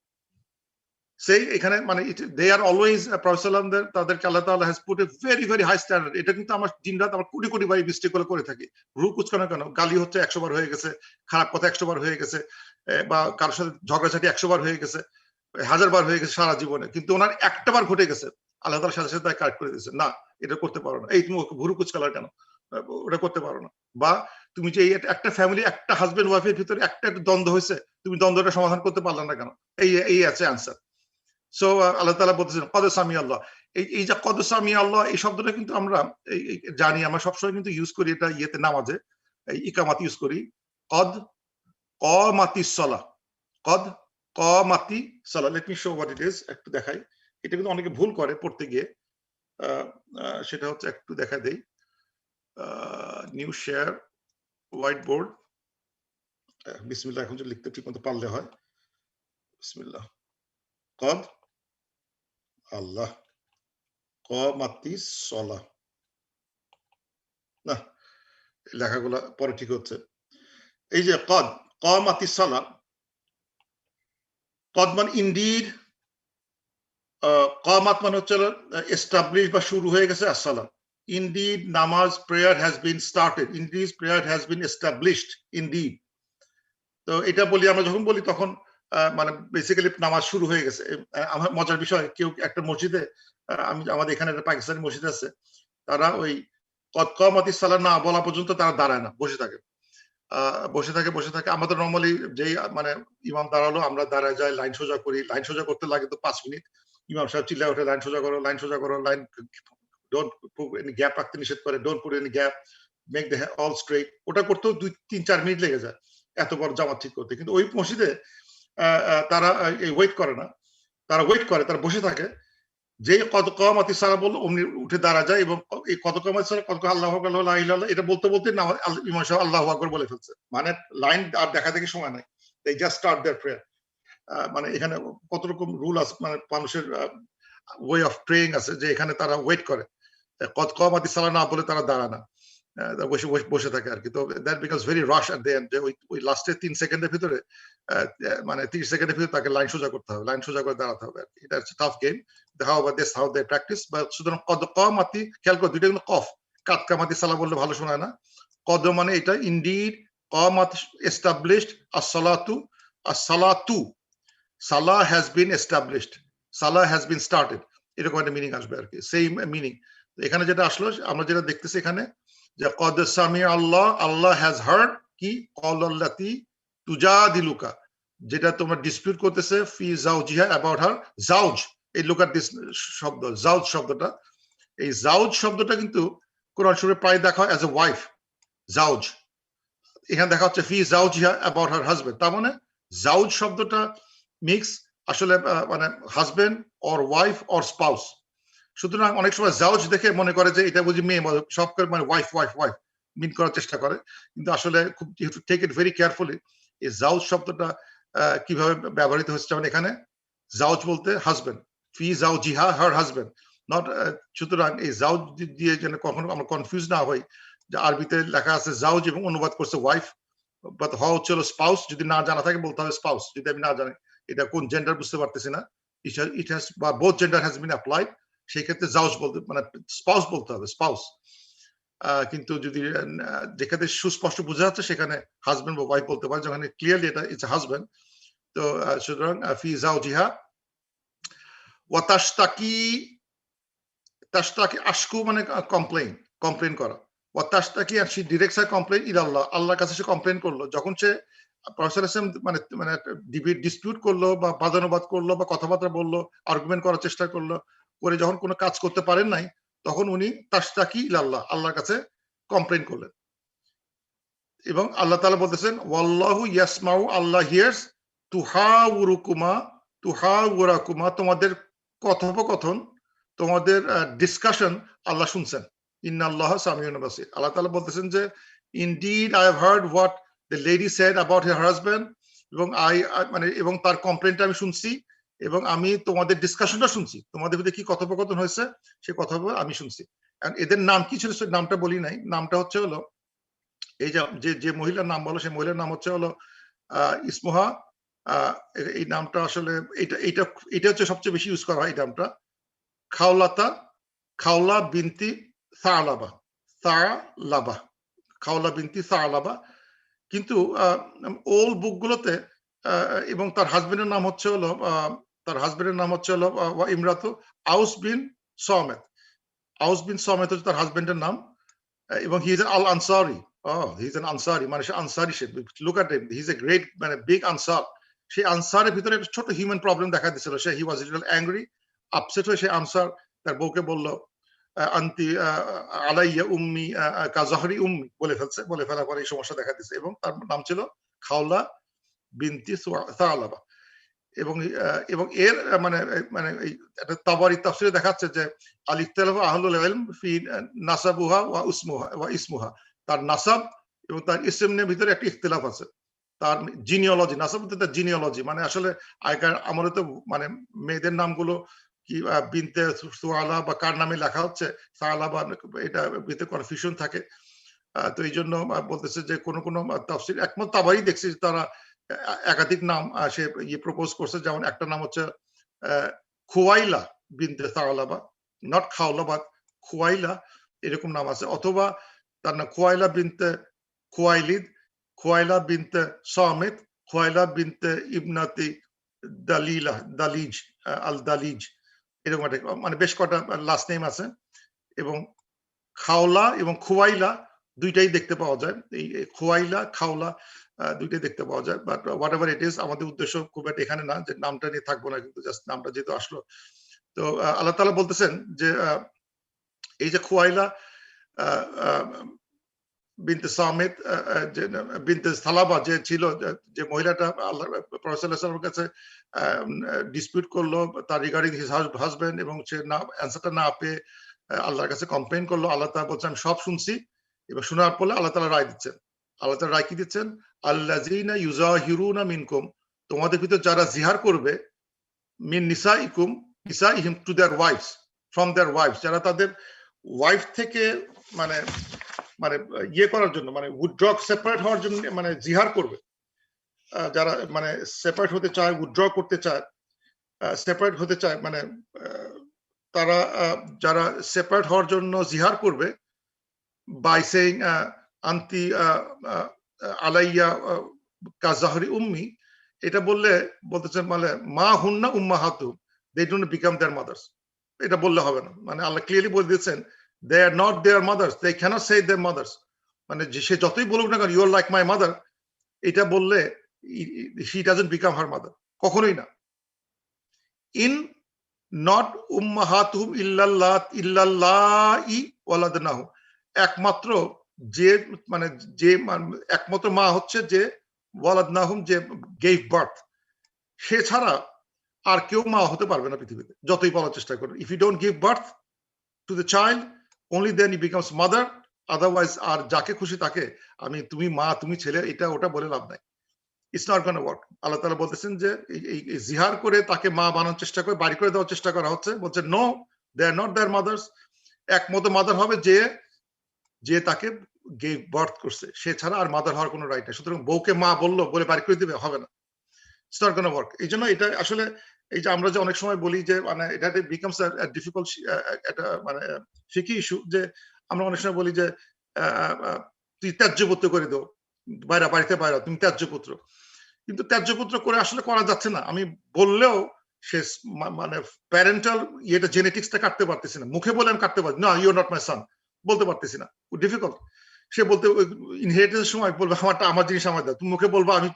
সেই এখানে মানে দে আর অলওয়েজ প্রফেসর তাদেরকে আল্লাহ তাআলা has put a very very high standard. এটা কিন্তু আমার দিনরাত আমার কোটি কোটি বার মিস্টেক করে থাকি। ভ্রু কুচকানো কেন? গালি হচ্ছে 100 বার হয়ে গেছে, খারাপ কথা 100 বার হয়ে গেছে, বা কারোর সাথে ঝগড়াঝাটি 100 বার হয়ে গেছে, 1000 বার হয়ে গেছে সারা জীবনে, কিন্তু ওনার একটা বার ঘটে গেছে, আল্লাহ তাআলার সাথে সাথে কারেক্ট করে দিয়েছে, না এটা করতে পারো না, এই তুমি ভ্রু কুচকালা কেন, ওটা করতে পারো না। বা তুমি যে একটা ফ্যামিলি, একটা হাজবেন্ড ওয়াইফের ভিতরে একটা দ্বন্দ্ব হয়েছে, তুমি দ্বন্দ্বটা সমাধান করতে পারলে না কেন, এই আছে অ্যান্সার। সো আল্লাহ তাআলা বলতেছেন কদ সামি আল্লাহ, এই যে কদ সামি আল্লাহ, এই শব্দটা কিন্তু আমরা জানি, আমরা সবসময় কিন্তু ইউজ করি এটা ইয়েতে, নামাজে ইকামাত ইউজ করি, কদ কমাতিস সালাহ, কদ কমাতি সালাহ। Let me show what it is, একটু দেখাই। এটা কিন্তু অনেকে ভুল করে পড়তে গিয়ে, সেটা হচ্ছে একটু দেখা দেই, নিউ শেয়ার হোয়াইট বোর্ড, বিসমিল্লাহ, এখন যদি লিখতে ঠিক মতো পারলে হয়, বিসমিল্লাহ, কদ আল্লাহ কমাতি সলা, না লেখাগুলা পরে ঠিক হচ্ছে। এই যে কদ কমাতি সলা, কদ মান ইনডিড, কমাত মানে হচ্ছে এস্টাবলিশ বা শুরু হয়ে গেছে, আসসালাম ইনডিড নামাজ prayer has been started, indeed prayer has been established indeed. তো এটা বলি আমরা, যখন বলি তখন মানে বেসিক্যালি নামাজ শুরু হয়ে গেছে। আমার মজার বিষয়, কেউ একটা মসজিদে, আমাদের এখানে একটা পাকিস্তানি মসজিদ আছে, তারা ওই কদ কমাতি সালাহ না বলা পর্যন্ত তারা দাঁড়ায় না, বসে থাকে বসে থাকে। আমাদের নর্মালি যেই মানে ইমাম দাঁড়ালো, আমরা দাঁড়ায় যাই, লাইন সোজা করি, লাইন সোজা করতে লাগে তো 5 মিনিট, ইমাম সাহেব চিল্লায় ওঠে লাইন সোজা করো, লাইন সোজা করো, line don't put any gap রাখতে নিষেধ করে, don't put any gap, make the all straight. ওটা করতেও 2-3-4 মিনিট লেগে যায় এত বড় জামাত ঠিক করতে। কিন্তু ওই মসজিদে তারা ওয়েট করে না, তারা ওয়েট করে, তারা বসে থাকে, যে কদ কমাতি সালাহ বললো অমনি উঠে দাঁড়া যায়, এবং এই কদ কমাতি সালাহ, কদ আল্লাহু আকবার লা ইলাহা ইল্লাল্লাহ, এটা বলতে বলতে ইমাম সাহেব আল্লাহু আকবার বলে ফেলছে, মানে লাইন আর দেখা দেখি সময় নাই, they just start their prayer. মানে এখানে কত রকম রুল আছে, মানে মানুষের ওয়ে অফ প্রেইং আছে, যে এখানে তারা ওয়েট করে, কত কমাতি সালা না বলে তারা দাঁড়ায় না, বসে বসে থাকে আর কি। তো that becomes very rush at the end, যে ওই লাস্টের 3 সেকেন্ডের ভিতরে মানে 30 সেকেন্ডের ভিতরে তাকে লাইন সোজা করতে হবে, লাইন সোজা করে দাঁড়াতে হবে আর কি। এটা হচ্ছে tough game. How about this, how they practice. বা সুতরাং কদ কমাতি, খেয়াল করে দুইটা কিন্তু কফ, কাত কামাতি সালা বললে ভালো শোনায় না। কদ মানে এটা ইনডিড, কমাত এস্টাবলিশড, as-salatu, as-salatu, সালাহ হ্যাজ বিন এস্টাবলিশড, সালাহ হ্যাজ বিন স্টার্টেড, এরকম একটা মিনিং আসবে আর কি, সেম মিনিং। এখানে যেটা আসলো, আমরা যেটা দেখতেছি এখানে, যে কদ সামি আল্লাহ, আল্লাহ হ্যাজ হার্ড কি, কলাল্লাতি তুজাদিলুকা, যেটা তোমরা ডিসপিউট করতেছে, ফি জাওজিহা, অ্যাবাউট হার জাওজ। এই লুক এট দিস শব্দ, জাওজ শব্দটা, এই জাওজ শব্দটা কিন্তু কোরআন শরীফে প্রায় দেখা হয় অ্যাজ এ ওয়াইফ, জাওজ। এখানে দেখা হচ্ছে ফি জাওজিহা, অ্যাবাউট হার হাজবেন্ড। তার মানে জাওজ শব্দটা মিক্স আসলে মানে husband or wife or spouse. সুতরাং অনেক সময় জাওজ দেখে মনে করে যে এটা বুঝি মেয়ে, সব করে মানে ওয়াইফ ওয়াইফ ওয়াইফ মিন করার চেষ্টা করে, কিন্তু আসলে খুব you to take it very carefully. এই জাওজ শব্দটা কিভাবে ব্যবহৃত হচ্ছে, যেমন এখানে জাওজ বলতে হাজবেন্ড, ফি জাওজিহা, হার হাজবেন্ড, নট। সুতরাং এই জাওজ দিয়ে যেন কখনো আমরা কনফিউজ না হই, যে আরবিতে লেখা আছে জাওজ এবং অনুবাদ করছে ওয়াইফ, বাট হওয়া হচ্ছে স্পাউস। যদি না জানা থাকে বলতে হবে স্পাউস, যদি আমি না জানি এটা কোন জেন্ডার বুঝতে পারতেছি না, ইট হ্যাজ বা both gender has been applied, সেই ক্ষেত্রে জাউজ বলতে মানে স্পাউস বলতে হবে, স্পাউস। কিন্তু যদি যেখানে সুস্পষ্ট বোঝা যাচ্ছে সেখানে হাজবেন্ড বা ওয়াইফ বলতে পারে, যেখানে ক্লিয়ারলি এটা ইটস হাজবেন্ড। তো সুতরাং ফি জাওজিহা ওয়া তাশতাকি, তাশতাকি আশকু মানে কমপ্লেইন করা, ওয়া তাশতাকি, আর শি ডিরেক্টস হার কমপ্লেইন ইলাল্লাহ, আল্লাহর কাছে সে কমপ্লেইন করলো। যখন সে মানে মানে ডিসপিউট করলো বা বাদানুবাদ করলো বা কথাবার্তা বললো, আর্গুমেন্ট করার চেষ্টা করলো, করে যখন কোনো কাজ করতে পারেন নাই, তখন উনি তাশতাকি ইলাল্লাহ, আল্লাহর কাছে কমপ্লেইন করলেন। এবং আল্লাহ তাআলা বলতেছেন ওয়াল্লাহু ইয়াসমাউ, আল্লাহ হিয়ার্স তুহাউরাকুমা, তোমাদের কথোপকথন, তোমাদের ডিসকাশন আল্লাহ শুনছেন। ইন্নাল্লাহা সামিউন বাসীর। আল্লাহ তাআলা বলতেছেন যে indeed I have heard what the lady said about her husband, এবং মানে এবং তার কমপ্লেইনটা আমি শুনছি, এবং আমি তোমাদের ডিসকাশনটা শুনছি, তোমাদের ভিতরে কি কথোপকথন হয়েছে সেই কথোপকথন আমি শুনছি। এদের নাম কি ছিল সে নামটা বলি নাই, নামটা হচ্ছে হলো এই যে মহিলার নাম বলো, সেই মহিলার নাম হচ্ছে হলো ইসমুহা। এই নামটা আসলে এটা হচ্ছে সবচেয়ে বেশি ইউজ করা হয় এই নামটা, খাওলা বিনতি সালাবা, খাওলা বিনতি সালাবা। কিন্তু ওল্ড বুকগুলোতে এবং তার হাজবেন্ডের নাম হচ্ছে হলো ইমরাতু আউস বিন সমেত। আউস বিন সমেত হচ্ছে তার হাজবেন্ডের নাম, এবং হি ইজ আল আনসারি। হি ইজ অ্যান আনসারি, মানে সে আনসারি। সে look at him, he is a great মানে বিগ আনসার। সেই আনসারের ভিতরে একটা ছোট হিউম্যান প্রবলেম দেখা দিয়েছিল। সে he was little angry, upset হয়ে সে আনসার তার বউকে বলল আন্তি আলাইয়া উম্মি কাজহরি উম্মি বলে ফেলার পরে এই সমস্যা দেখা দিয়েছে। এবং তার নাম ছিল খাওলা বিনতি সালাবা। এবং এর মানে মানে একটা তাবারি তাফসিরে দেখাচ্ছে যে আল ইখতিলাফু আহলুল ইলম ফি নাসাবুহা ওয়া ইসমুহা, তার নাসাব এবং তার ইসমের ভিতরে একটা ইখতিলাফ আছে। তার জিনিওলজি, নাসাব তার জিনিওলজি, মানে আসলে আগেকার আমলে তো মানে মেয়েদের নামগুলো কি বিনতে সুআলা বা কার নামে লেখা হচ্ছে সালাবা, এটা ভিতরে কনফিউশন থাকে। তো এই জন্য বলতেছে যে কোন তাফসির একমত তাবারি দেখছি তারা একাধিক নাম সে প্রপোজ করছে। যেমন একটা নাম হচ্ছে খুয়াইলা বিনতে সালাবা, নট খাওলা বাট খুয়াইলা, এরকম নাম আছে। অথবা তার নাম খুয়াইলা বিনতে খুয়াইলিদ, খুয়াইলা বিনতে সামিত, খুয়াইলা বিনতে ইবনাতি দালিজ আল দালিজ, এরকম একটা মানে বেশ কটা লাস্ট নেম আছে। এবং খাওলা এবং খুয়াইলা দুইটাই দেখতে পাওয়া যায়। এই খুয়াইলা খাওলা দুইটাই দেখতে পাওয়া যায়। But what ever it is, আমাদের উদ্দেশ্য খুব একটা এখানে না যে নামটা নিয়ে থাকবো না, কিন্তু জাস্ট নামটা যেহেতু আসলো। তো আল্লাহ তাআলা বলতেছেন যে এই যে খুয়াইলা বিনতে সামিত বিনতে সালাবা যে ছিল, যে মহিলাটা আল্লাহ প্রফেসর সাল্লাল্লাহু আলাইহি ওয়াসাল্লামের কাছে ডিসপিউট করলো তার রিগার্ডিং হিজ হাজবেন্ড, এবং সে না অ্যানসারটা না পেয়ে আল্লাহর কাছে কমপ্লেইন করলো। আল্লাহ তাআলা বলছেন আমি সব শুনছি। এবার শোনার পরে আল্লাহ তাআলা রায় দিচ্ছেন। আল্লাহ তাআলা রায় কি দিচ্ছেন? আল্লাযীনা ইউযাহিরুনা মিনকুম তোমাদের ভিতর যারা জিহার করবে মিন নিসাইহিম to their wives from their wives, যারা তাদের ওয়াইফ থেকে মানে মানে ইয়ে করার জন্য মানে উইথড্র সেপারেট হওয়ার জন্য মানে জিহার করবে, যারা মানে সেপারেট হতে চায়, উইথড্র করতে চায়, সেপারেট হতে চায়, মানে তারা যারা সেপারেট হওয়ার জন্য জিহার করবে বাই সেইং আন্তি আলাইয়া কাজাহরি উম্মি, এটা বলতেছেন মানে মা হুন্না উম্মাহাতুহুম, they don't become their mothers, এটা বললে হবে না। মানে আল্লাহ ক্লিয়ারলি বলে দিয়েছেন they are not their mothers, they can't say their mothers. মানে সে যতই বলুক না কেন you are like my mother, এটা বললে he doesn't become her mother, কখনোই না। ইন নট উম্মাহাতুহুম ইল্লাল্লাহি ওয়ালাদনাহু, একমাত্র যে মানে যে একমাত্র মা হচ্ছে যে ওয়ালাদনাহুম, যে গেভ বার্থ, সে ছাড়া আর কেউ মা হতে পারবে না পৃথিবীতে, যতই বলার চেষ্টা করুন। If you don't give birth to the child only then he becomes mother, otherwise আর যাকে খুশি তাকে আমি তুমি মা তুমি ছেলে এটা ওটা বলে লাভ নাই, ইটস নট গোনা ওয়ার্ক। আল্লাহ তাআলা বলতেছেন যে এই জিহার করে তাকে মা বানানোর চেষ্টা করে, বাড়ি করে দেওয়ার চেষ্টা করা হচ্ছে, বলছে no, they are not their mothers, একমাত্র মাদার হবে যে তাকে গেভ বার্থ করছে, সে ছাড়া আর মাদার হওয়ার কোনো রাইট নেই। সুতরাং বউকে মা বললো বলে বাড়ি করে দিবে, হবে না, ইটস নট গোনা ওয়ার্ক। এই জন্য এটা আসলে এই যে আমরা যে অনেক সময় বলি যে মানে এটা বিকামস ডিফিকাল্ট একটা মানে ফিকি ইস্যু, যে আমরা অনেক সময় বলি যে তুই ত্যায্যপুত্র করে দাও, বাড়িতে বাইরা তুমি ত্যায্যপুত্র, কিন্তু ত্যায্যপুত্র করে আসলে করা যাচ্ছে না। আমি বললেও সে মানে প্যারেন্টাল ইয়েটা জেনেটিক্সটা কাটতে পারতেছি না, মুখে বলে আমি কাটতে পারছি না, ইউ আর নট মাই সান বলতে পারতেছি না, ডিফিকাল্ট। সে বলতে ইনহেরিটেন্সের সময় বলবে আমারটা আমার জিনিস আমার দাও, তুমি মুখে বলবো আমি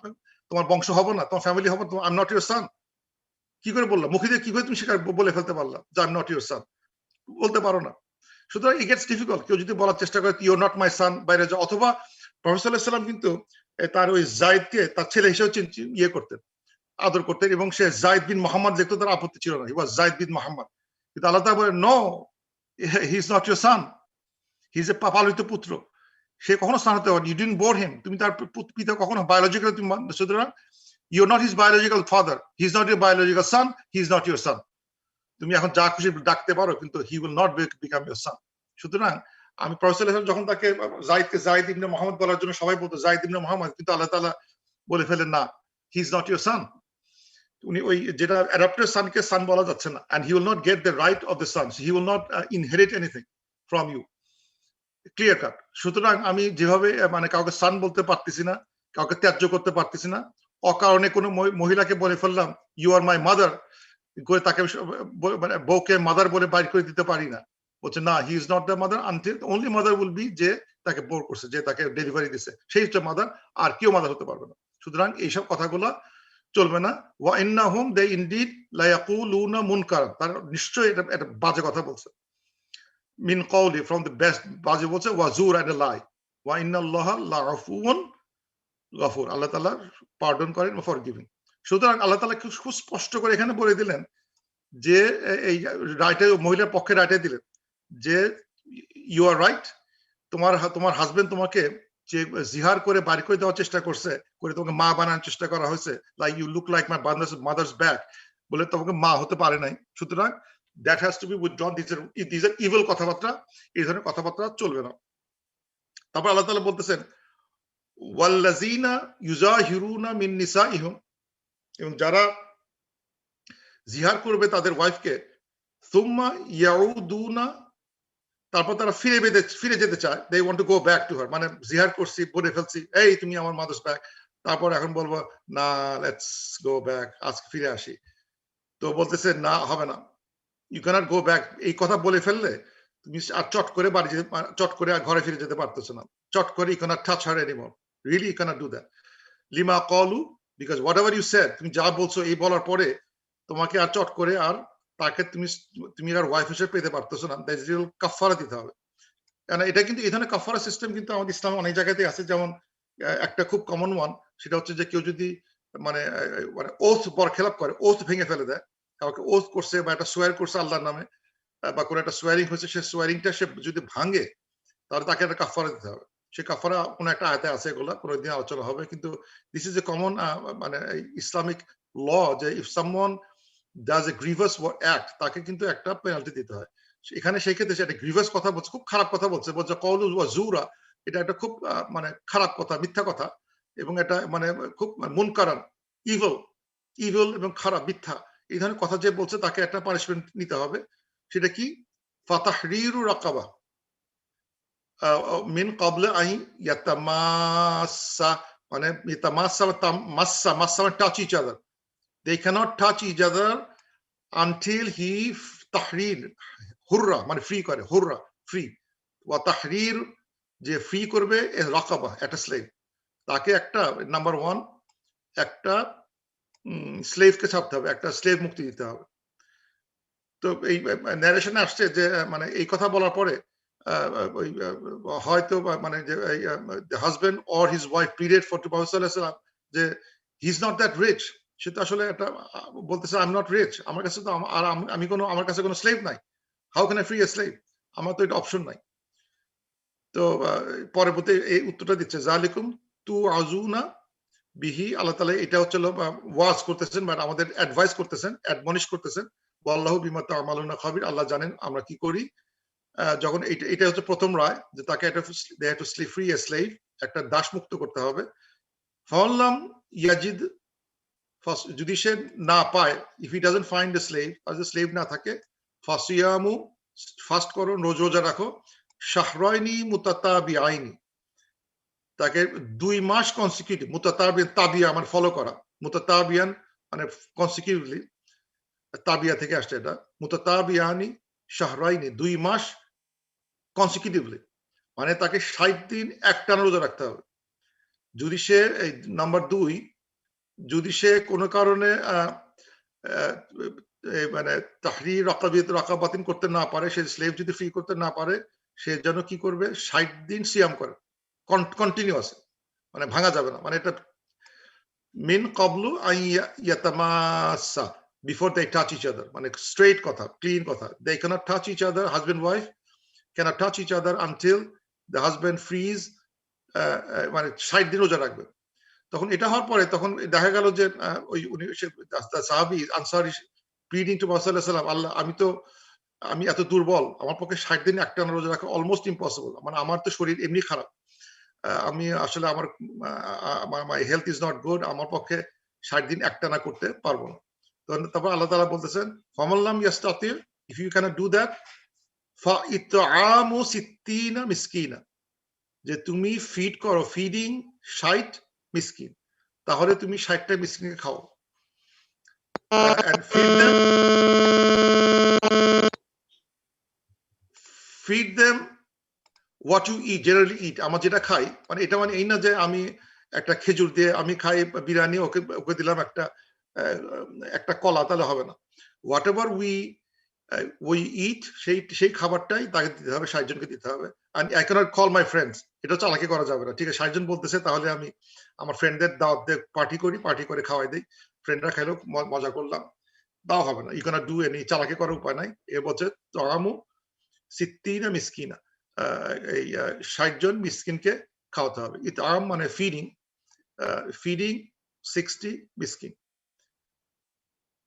তোমার বংশ হবো না, তোমার ফ্যামিলি হবো, আই এম নট ইউর সান, কি করে বললাম মুখে দিয়ে, কি করে তুমি সেটা বলে ফেলতে পারলাম যে আই এম নট ইউর সান, বলতে পারো না। সুতরাং ইট গেটস ডিফিকাল্ট। কেউ যদি বলার চেষ্টা করে ইউ আর নট মাই সান, বাইরে যাও, অথবা প্রফেসর সাল্লাল্লাহু আলাইহি ওয়াসাল্লাম কিন্তু তার ওই জায়েদকে তার ছেলে হিসেবে ইয়ে করতেন, আদর করতেন, এবং সে জায়েদ বিন মুহাম্মদ লিখতো, তার আপত্তি ছিল না, হি ওয়াজ জায়েদ বিন মুহাম্মদ। কিন্তু আল্লাহ তাআলা বলেন no, he is not your son, he is a পালিত পুত্র, সে কখনো সান হতে পারে, ইউ ডিডন্ট বোর হিম, তুমি তার পিতা কখনো বায়োলজিক্যাল তুমি, সুতরাং you are not his biological father, he is not your biological son, he is not your son. তুমি এখন যা খুশি ডাকতে পারো, কিন্তু he will not become your son. সুতরাং আমি প্রফেসর যখন তাকে জায়েদকে জায়েদ ইবনে মুহাম্মদ বলার জন্য সবাই বলতো জায়েদ ইবনে মুহাম্মদ, কিন্তু আল্লাহ তাআলা বলে ফেলেন না, হি ইজ নট ইউর সান। উনি ওই যেটা অ্যাডাপ্টেড সানকে সান বলা যাচ্ছে না, and he will not get the right of the son, he will not inherit anything from you, clear cut. সুতরাং আমি যেভাবে মানে কাউকে সান বলতে পারতেছি না, কাউকে ত্যায্য করতে পারতেছি না, অকারণে কোনো মহিলাকে বলে ফেললাম ইউ আর মাই মাদার করে তাকে মানে বউকে মাদার বলে বাইর করে দিতে পারি না, বলছে না, হি is not the mother until only mother will be যে তাকে বোর করছে, যে তাকে ডেলিভারি দিছে, সেই হচ্ছে মাদার, আর কেউ মাদার হতে পারবে না। সুতরাং এইসব কথাগুলো চলবে না। ওয়া ইন্নাহুম দে ইনডিড লা ইয়াকুলুনা মুনকারান, তার নিশ্চয়ই এটা বাজে কথা বলছে, মিন কওলি ফ্রম দ্য বেস্ট, বাজে বলছে, ওয়া জুর এন্ড লাই, ওয়া ইন্নাল্লাহা লাআফুউন গফুর, আল্লাহ তাআলা পার্ডন করেন, ফরগিভিং। সুতরাং আল্লাহ তাআলা খুব স্পষ্ট করে এখানে বলে দিলেন যে এই রাইটে মহিলার পক্ষে রাইটে দিলেন যে ইউ আর রাইট, তোমার হাজবেন্ড তোমাকে যে জিহার করে বাড়ি করে দেওয়ার চেষ্টা করছে, করে তোমাকে মা বানানোর চেষ্টা করা হয়েছে, like you look like my mother's back বলে তোমাকে মা হতে পারে নাই, সুতরাং that has to be withdrawn, this are evil কথাবার্তা, এই ধরনের কথাবার্তা চলবে না। তারপর আল্লাহ তাআলা বলতেছেন ওয়াল্লাযিনা ইউজাহিরুনা মিন নিসাইহিম, এবং যারা জিহার করবে তাদের ওয়াইফকে, সুম্মা ইয়াউদুনা, তারপর তারা ফিরে যেতে চায়, they want to go back to her, মানে জিহার করছি বলে ফেলছি এই তুমি আমার মাদার্স ব্যাক, তারপর এখন বলবো না লেটস গো ব্যাক, আজকে ফিরে আসি, তো বলতেছে না হবে না, ইউ ক্যানট গো ব্যাক, এই কথা বলে ফেললে তুমি আর চট করে বাড়ি যেতে, চট করে আর ঘরে ফিরে যেতে পারতেছো না, চট করে you can't touch her anymore, really you can't do that, লিমা কলু, because whatever you said, তুমি যা বলছো এই বলার পরে তোমাকে আর চট করে আর তাকে তুমি আর ওয়াইফ হিসেবে পেতে পারতেছো না, কাফারা দিতে হবে। কারণ এটা কিন্তু এই ধরনের কাফারা সিস্টেম কিন্তু আমাদের ইসলামে অনেক জায়গাতে আছে, যেমন একটা খুব কমন ওয়ান, সেটা হচ্ছে যে কেউ যদি মানে ওথ বরখেলাপ করে, ওথ ভেঙে ফেলে দেয়, কাউকে ওথ করছে বা একটা সোয়ার করছে আল্লাহর নামে, বা কোনো একটা সোয়ারিং হয়েছে, সে সোয়ারিংটা সে যদি ভাঙে তাহলে তাকে একটা কাফারা দিতে হবে। সে কাফারা কোনো একটা আয়াতে আছে, এগুলা কোনোদিন আলোচনা হবে, কিন্তু দিস ইজ এ কমন মানে ইসলামিক ল যে if someone does a grievous act, তাকে কিন্তু একটা পেনাল্টি দিতে হয়। এখানে সেই ক্ষেত্রে একটা গ্রিভাস কথা বলছে, খুব খারাপ কথা বলছে, বলছে কওলু ওয়া জুরা, এটা একটা খুব মানে খারাপ কথা, মিথ্যা কথা, এবং এটা মানে খুব মুনকারান, ইভিল, ইভিল এবং খারাপ, মিথ্যা, এই ধরনের কথা যে বলছে তাকে একটা পানিশমেন্ট নিতে হবে। সেটা কি? ফাতাহরিরু রাকাবা মিন ক্বাবলি আন ইয়াতামাসসা, মানে ইয়াতামাসসা মাসসা, মাসসা মানে touch each other, they can't touch each other until he tahrir, হুররা মানে ফ্রি করে, হুররা ফ্রি, ওয়া তাহরির যে ফ্রি করবে রাকাবা একটা স্লেভ, তাকে একটা নাম্বার 1 একটা স্লেভকে ছাড়তে হবে, একটা স্লেভ মুক্তি দিতে হবে। তো এই ন্যারেশনে আসছে যে মানে এই কথা বলার পরে হয়তো মানে যে husband or his wife pleaded for to prophet সাল্লাল্লাহু আলাইহি ওয়াসাল্লাম যে he is not that rich, সে তো আসলে একটা বলতেছে আই এম নট রিচ, আমার কাছে তো আর আমি কোনো, আমার কাছে কোনো স্লেভ নাই, how can I free a slave, আমার তো এটা অপশন নাই। তো পরবর্তী এই উত্তরটা দিচ্ছে জালিকুম তু আজুনা বিহি, আল্লাহ তাআলা এটা হচ্ছে ওয়াজ করতেছেন, মানে আমাদের অ্যাডভাইস করতেছেন, অ্যাডমনিশ করতেছেন, ওয়াল্লাহু বিমা তা'মালুনা খাবির, আল্লাহ জানেন আমরা কি করি। যখন এটা হচ্ছে প্রথম রায় যে তাকে একটা they have to free a slave, একটা দাস মুক্ত করতে হবে। ফাল্লাম ইয়াজিদ, যদি সে না পায়, if he doesn't find a slave, আর যদি স্লেভ না থাকে, ফাসিয়ামু, ফাস্ট করো, রোজা রাখো, শাহরাইনি মুতাতাবিআইনি, তাকে 2 মাস কনসিকিউটিভ, মুতাতাবিয়ান তাবিয়া মানে ফলো করা, মুতাতাবিয়ান মানে কনসিকিউটিভলি, তাবিয়া থেকে আসছে এটা, মুতাতাবিয়ানি শাহরাইনি 2 মাস কনসিকিউটিভলি, মানে তাকে 60 দিন একটানা রোজা রাখতে হবে। যদি সে নাম্বার 2, যদি সে কোনো কারণে মানে তাহরির রাকাবাতিন করতে না পারে, সে স্লেভ যদি ফ্রি করতে না পারে, সে যেন কি করবে 60 দিন সিয়াম করে কন্টিনিউয়াস, মানে ভাঙা যাবে না, মানে এটা মিন ক্বাবলু আন ইয়াতামাসসা, before they touch each other, মানে স্ট্রেট কথা, ক্লিন কথা, they can't touch each other, husband wife can't touch each other until the husband frees, মানে 60 দিন রোজা রাখবে। তখন এটা হওয়ার পরে তখন দেখা গেল যে ওই উনি সাহাবী আনসারী প্রিডিং টু প্রফেট সাল্লাল্লাহু আলাইহি ওয়াসাল্লাম, আল্লাহ আমি এত দুর্বল, আমার পক্ষে 60 দিন একটানা রোজা রাখা অলমোস্ট ইম্পসিবল, মানে আমার তো শরীর এমনি খারাপ, আমি আসলে আমার my health is not good, আমার পক্ষে 60 দিন একটানা করতে পারবো না। তারপর আল্লাহ তাআলা বলতেছেন ফামাল্লাম ইয়াস্তাতি, if you can't do that ফাইতআমু 60 মিসকিনা, যে তুমি ফিড করো, ফিডিং 60 মিসকিন, তাহলে তুমি 60টা মিসকিনকে খাও, and feed them what you eat, generally eat, আমরা যেটা খাই, মানে এটা মানে এই না যে আমি একটা খেজুর দিয়ে আমি খাই বিরিয়ানি, ওকে দিলাম একটা কলা, তাহলে হবে না। হোয়াট এভার উই ইট, সেই খাবারটাই তাকে দিতে হবে, 60 জনকে দিতে হবে। and I cannot call my friends, এটা চালাকি করা যাবে না, ঠিক আছে 60 জন বলতেছে, তাহলে আমি আমার ফ্রেন্ডদের দাওয়াত দিয়ে পার্টি করে খাওয়াই দিই, ফ্রেন্ডরা খাইলো, মজা করলাম, দাও হবে না, ইউ ক্যানট ডু এনি, চালাকি করার উপায় নাই। এ বলছে তাআমু 60 মিসকিনা, এই 60 জন মিসকিনকে খাওয়াতে হবে। ইতআম মানে ফিডিং, 60 মিসকিন।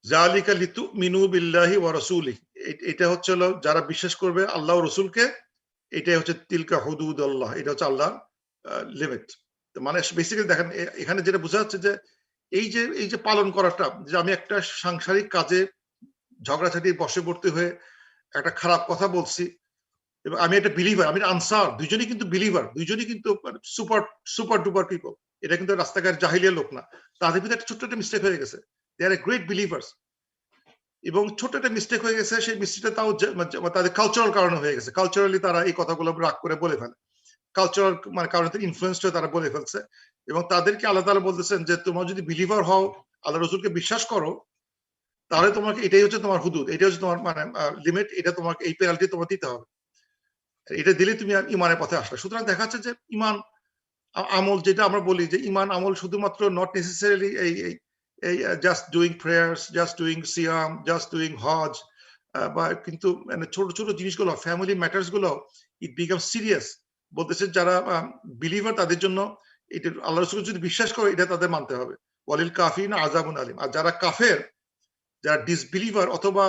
যালিকা লিতুমিনু বিল্লাহি ওয়া রাসূলিহি, এটা হচ্ছে যারা বিশ্বাস করবে আল্লাহ ও রাসূলকে, এটাই হচ্ছে তিলকা হুদুদুল্লাহ, এটা হচ্ছে আল্লাহর লিমিট। মানে বেসিক্যালি দেখেন এখানে যেটা বোঝা যাচ্ছে যে এই যে পালন করাটা, যে আমি একটা সাংসারিক কাজে ঝগড়াঝাটি বশবর্তী হয়ে একটা খারাপ কথা বলছি, এবং আমি একটা বিলিভার, আমি আনসার, দুইজনই কিন্তু বিলিভার, দুইজনই কিন্তু সুপার ডুপার পিপল, এটা কিন্তু রাস্তাঘাট জাহিলিয়া লোক না, তাদের ভিতরে একটা ছোট্ট একটা মিস্টেক হয়ে গেছে, দে আর গ্রেট বিলিভার্স, এবং ছোট্ট একটা মিস্টেক হয়ে গেছে, সেই মিস্টেকটা তাও তাদের কালচারাল কারণে হয়ে গেছে, কালচারালি তারা এই কথাগুলো রাগ করে বলে ফেলে, কালচারাল মানে কারণে ইনফ্লুয়েন্সড হয়ে তারা বলে ফেলছে, এবং তাদেরকে আল্লাহ তাআলা বলতেছেন যে তোমরা যদি বিলিভার হও, আল্লাহ রাসূলকে বিশ্বাস করো, তাহলে তোমাকে এটাই হচ্ছে তোমার হুদুদ, এটাই হচ্ছে তোমার মানে লিমিট, এটা তোমাকে এই পেনাল্টি তোমাকে দিতে হবে, এটা দিলে তুমি ইমানের পথে আসবে। সুতরাং দেখা যাচ্ছে যে ইমান আমল, যেটা আমরা বলি যে ইমান আমল শুধুমাত্র নট নেসেসারিলি এই just doing prayers, just doing সিয়াম, জাস্ট ডুইং হজ, বা কিন্তু মানে ছোট ছোট জিনিসগুলো, ফ্যামিলি ম্যাটার্স গুলো, ইট বিকাম সিরিয়াস বলতেছে যারা বিলিভার তাদের জন্য এটা আল্লাহ রাসূল যদি বিশ্বাস করে এটা তাদের মানতে হবে। ওয়ালিল কাফিরিনা আযাবুন আলিম। আর যারা কাফের, যারা ডিসবিলিভার অথবা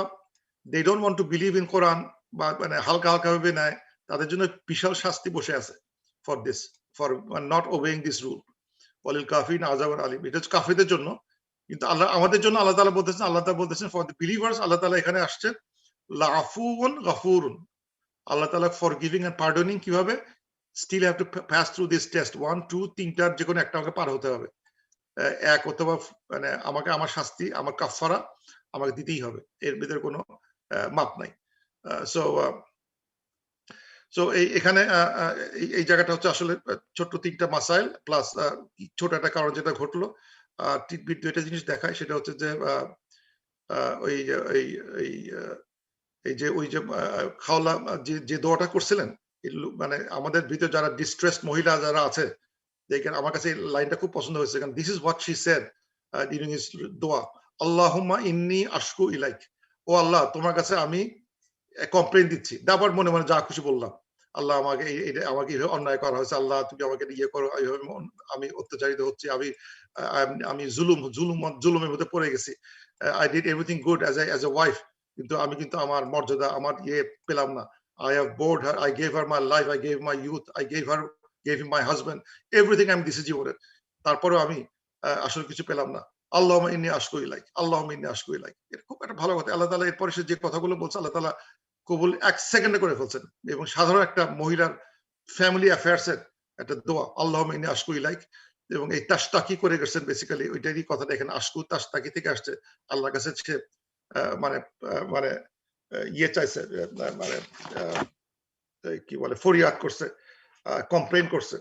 they don't want to believe in কোরআন বা মানে হালকা হালকা ভাবে নেয়, তাদের জন্য বিশাল শাস্তি বসে আছে for this, for not obeying this rule. ওয়ালিল কাফিরিনা আযাবুন আলিম। এটা হচ্ছে কাফেরদের জন্য, কিন্তু আল্লাহ আমাদের জন্য আল্লাহ তাআলা বলতেছেন, আল্লাহ তাআলা বলতেছেন ফর দ্য বিলিভার্স, আল্লাহ তাআলা এখানে আসছে লাআফুউন গাফুরুন। আল্লাহ তাআলা ফরগিভিং এন্ড পার্ডনিং। কিভাবে? Still have to pass through this test 1 2 তিনটার যে কোনো একটা আমাকে পার হতে হবে। এক অথবা মানে আমাকে আমার শাস্তি, আমার কাফারা আমাকে দিতেই হবে, এর ভিতরে কোনো মাপ নাই। সো সো এখানে এই জায়গাটা হচ্ছে আসলে ছোট্ট তিনটা মাসাইল প্লাস ছোট একটা কারণ যেটা ঘটলো। টিটবিট দুইটা জিনিস দেখায়, সেটা হচ্ছে যে ওই এই যে ওই যে খাওলা যে দোয়াটা করছিলেন, মানে আমাদের ভিতরে যারা ডিস্ট্রেসড মহিলা যারা আছে, দেখেন আমার কাছে লাইনটা খুব পছন্দ হয়েছে, কারণ this is what she said during his দোয়া, আল্লাহুম্মা ইন্নী আশকু ইলাইক। ও আল্লাহ, তোমার কাছে আমি কমপ্লেইন দিচ্ছি। আবার মনে মনে যা খুশি বললাম, আল্লাহ আমাকে আমাকে এইভাবে অন্যায় করা হয়েছে, আল্লাহ তুমি আমাকে ইয়ে করো, এইভাবে আমি অত্যাচারিত হচ্ছি, আমি জুলুমের মধ্যে পড়ে গেছি। I did everything good as a wife, কিন্তু আমি কিন্তু আমার মর্যাদা, আমার ইয়ে পেলাম না। I have bored her, I gave her my life, I gave my youth, I gave him my husband, everything আমি দিছি জীবনের, তারপরেও আমি আসলে কিছু পেলাম না। আল্লাহুম্মা ইন্নী আশকু ইলাইক, আল্লাহুম্মা ইন্নী আশকু ইলাইক। এটা খুব একটা ভালো কথা। আল্লাহ তাআলা এরপরে সে যে কথাগুলো বলছে, আল্লাহ তাআলা কবুল 1 সেকেন্ডে করে ফেলছেন, এবং সাধারণ একটা মহিলার ফ্যামিলি অ্যাফেয়ার্স এর একটা দোয়া, আল্লাহুম্মা ইন্নী আশকু ইলাইক। এবং এই তাশতাকি করে গেছেন, বেসিক্যালি ওইটারই কথাটা এখানে আশকু তাশতাকি থেকে আসছে। আল্লাহর কাছে সে মানে মানে ইয়ে চাইছে, মানে কি বলে, ফরিয়াদ করছে, কমপ্লেইন করছে।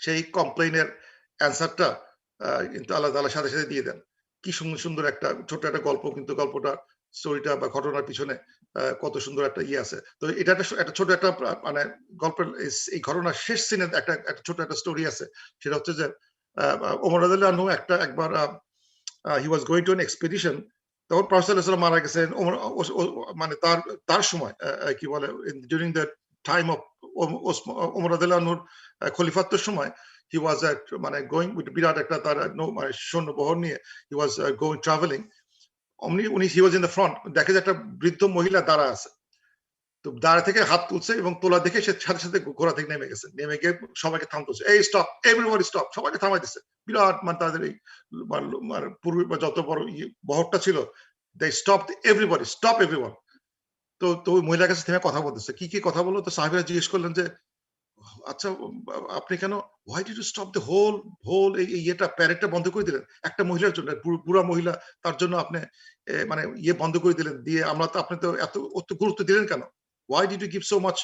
সেই কমপ্লেইনের অ্যান্সারটা কিন্তু আল্লাহ তাআলা সাথে সাথে দিয়ে দেন। কি সুন্দর সুন্দর একটা ছোট একটা গল্প, কিন্তু গল্পটা স্টোরিটা বা ঘটনার পিছনে কত সুন্দর একটা ইয়ে আছে। তো এটা একটা ছোট একটা মানে গল্পের এই ঘটনার শেষ সিনে একটা ছোট একটা স্টোরি আছে। সেটা হচ্ছে যে ওমর রাদিয়াল্লাহু আনহু একবার হি ওয়াজ গোইং টু অ্যান এক্সপেডিশন। তখন প্রফেসর সাল্লাল্লাহু আলাইহি ওয়াসাল্লাম মারা গেছেন। মানে তার সময় কি বলে, during the time of Omar রাদিয়াল্লাহু আনহুর খলিফাত্বের সময়, হি ওয়াজ মানে গোয়িং উইথ বিরাট একটা তার মানে সৈন্য বহর নিয়ে হি ওয়াজ গোয়িং ট্রাভেলিং। উনি হি ওয়াজ ইন দ্য ফ্রন্ট, দেখে যে একটা বৃদ্ধ মহিলা দাঁড়া আছে। তো দাঁড়া থেকে হাত তুলছে এবং তোলা দেখে সে সাথে সাথে ঘোড়া থেকে নেমে গেছে, নেমে গিয়ে সবাইকে থামতেছে, এই স্টপ, এভরিবডি স্টপ, সবাইকে থামাই দিচ্ছে। বিরাট মানে তাদের এই মানে পূর্বে যত বড় বহরটা ছিল, দে স্টপ, এভরিবডি স্টপ, এভরিওয়ান। তো ওই মহিলার কাছে থেমে কথা বলতেছে। কি কথা বলো? তো সাহাবীরা জিজ্ঞেস করলেন যে, আচ্ছা আপনি কেন, why did you stop the whole ইয়েটা, প্যারেডটা বন্ধ করে দিলেন একটা মহিলার জন্য, বুড়া মহিলা, তার জন্য আপনি মানে ইয়ে বন্ধ করে দিলেন, দিয়ে আমরা তো, আপনি তো এত গুরুত্ব দিলেন কেন? Why did you give so much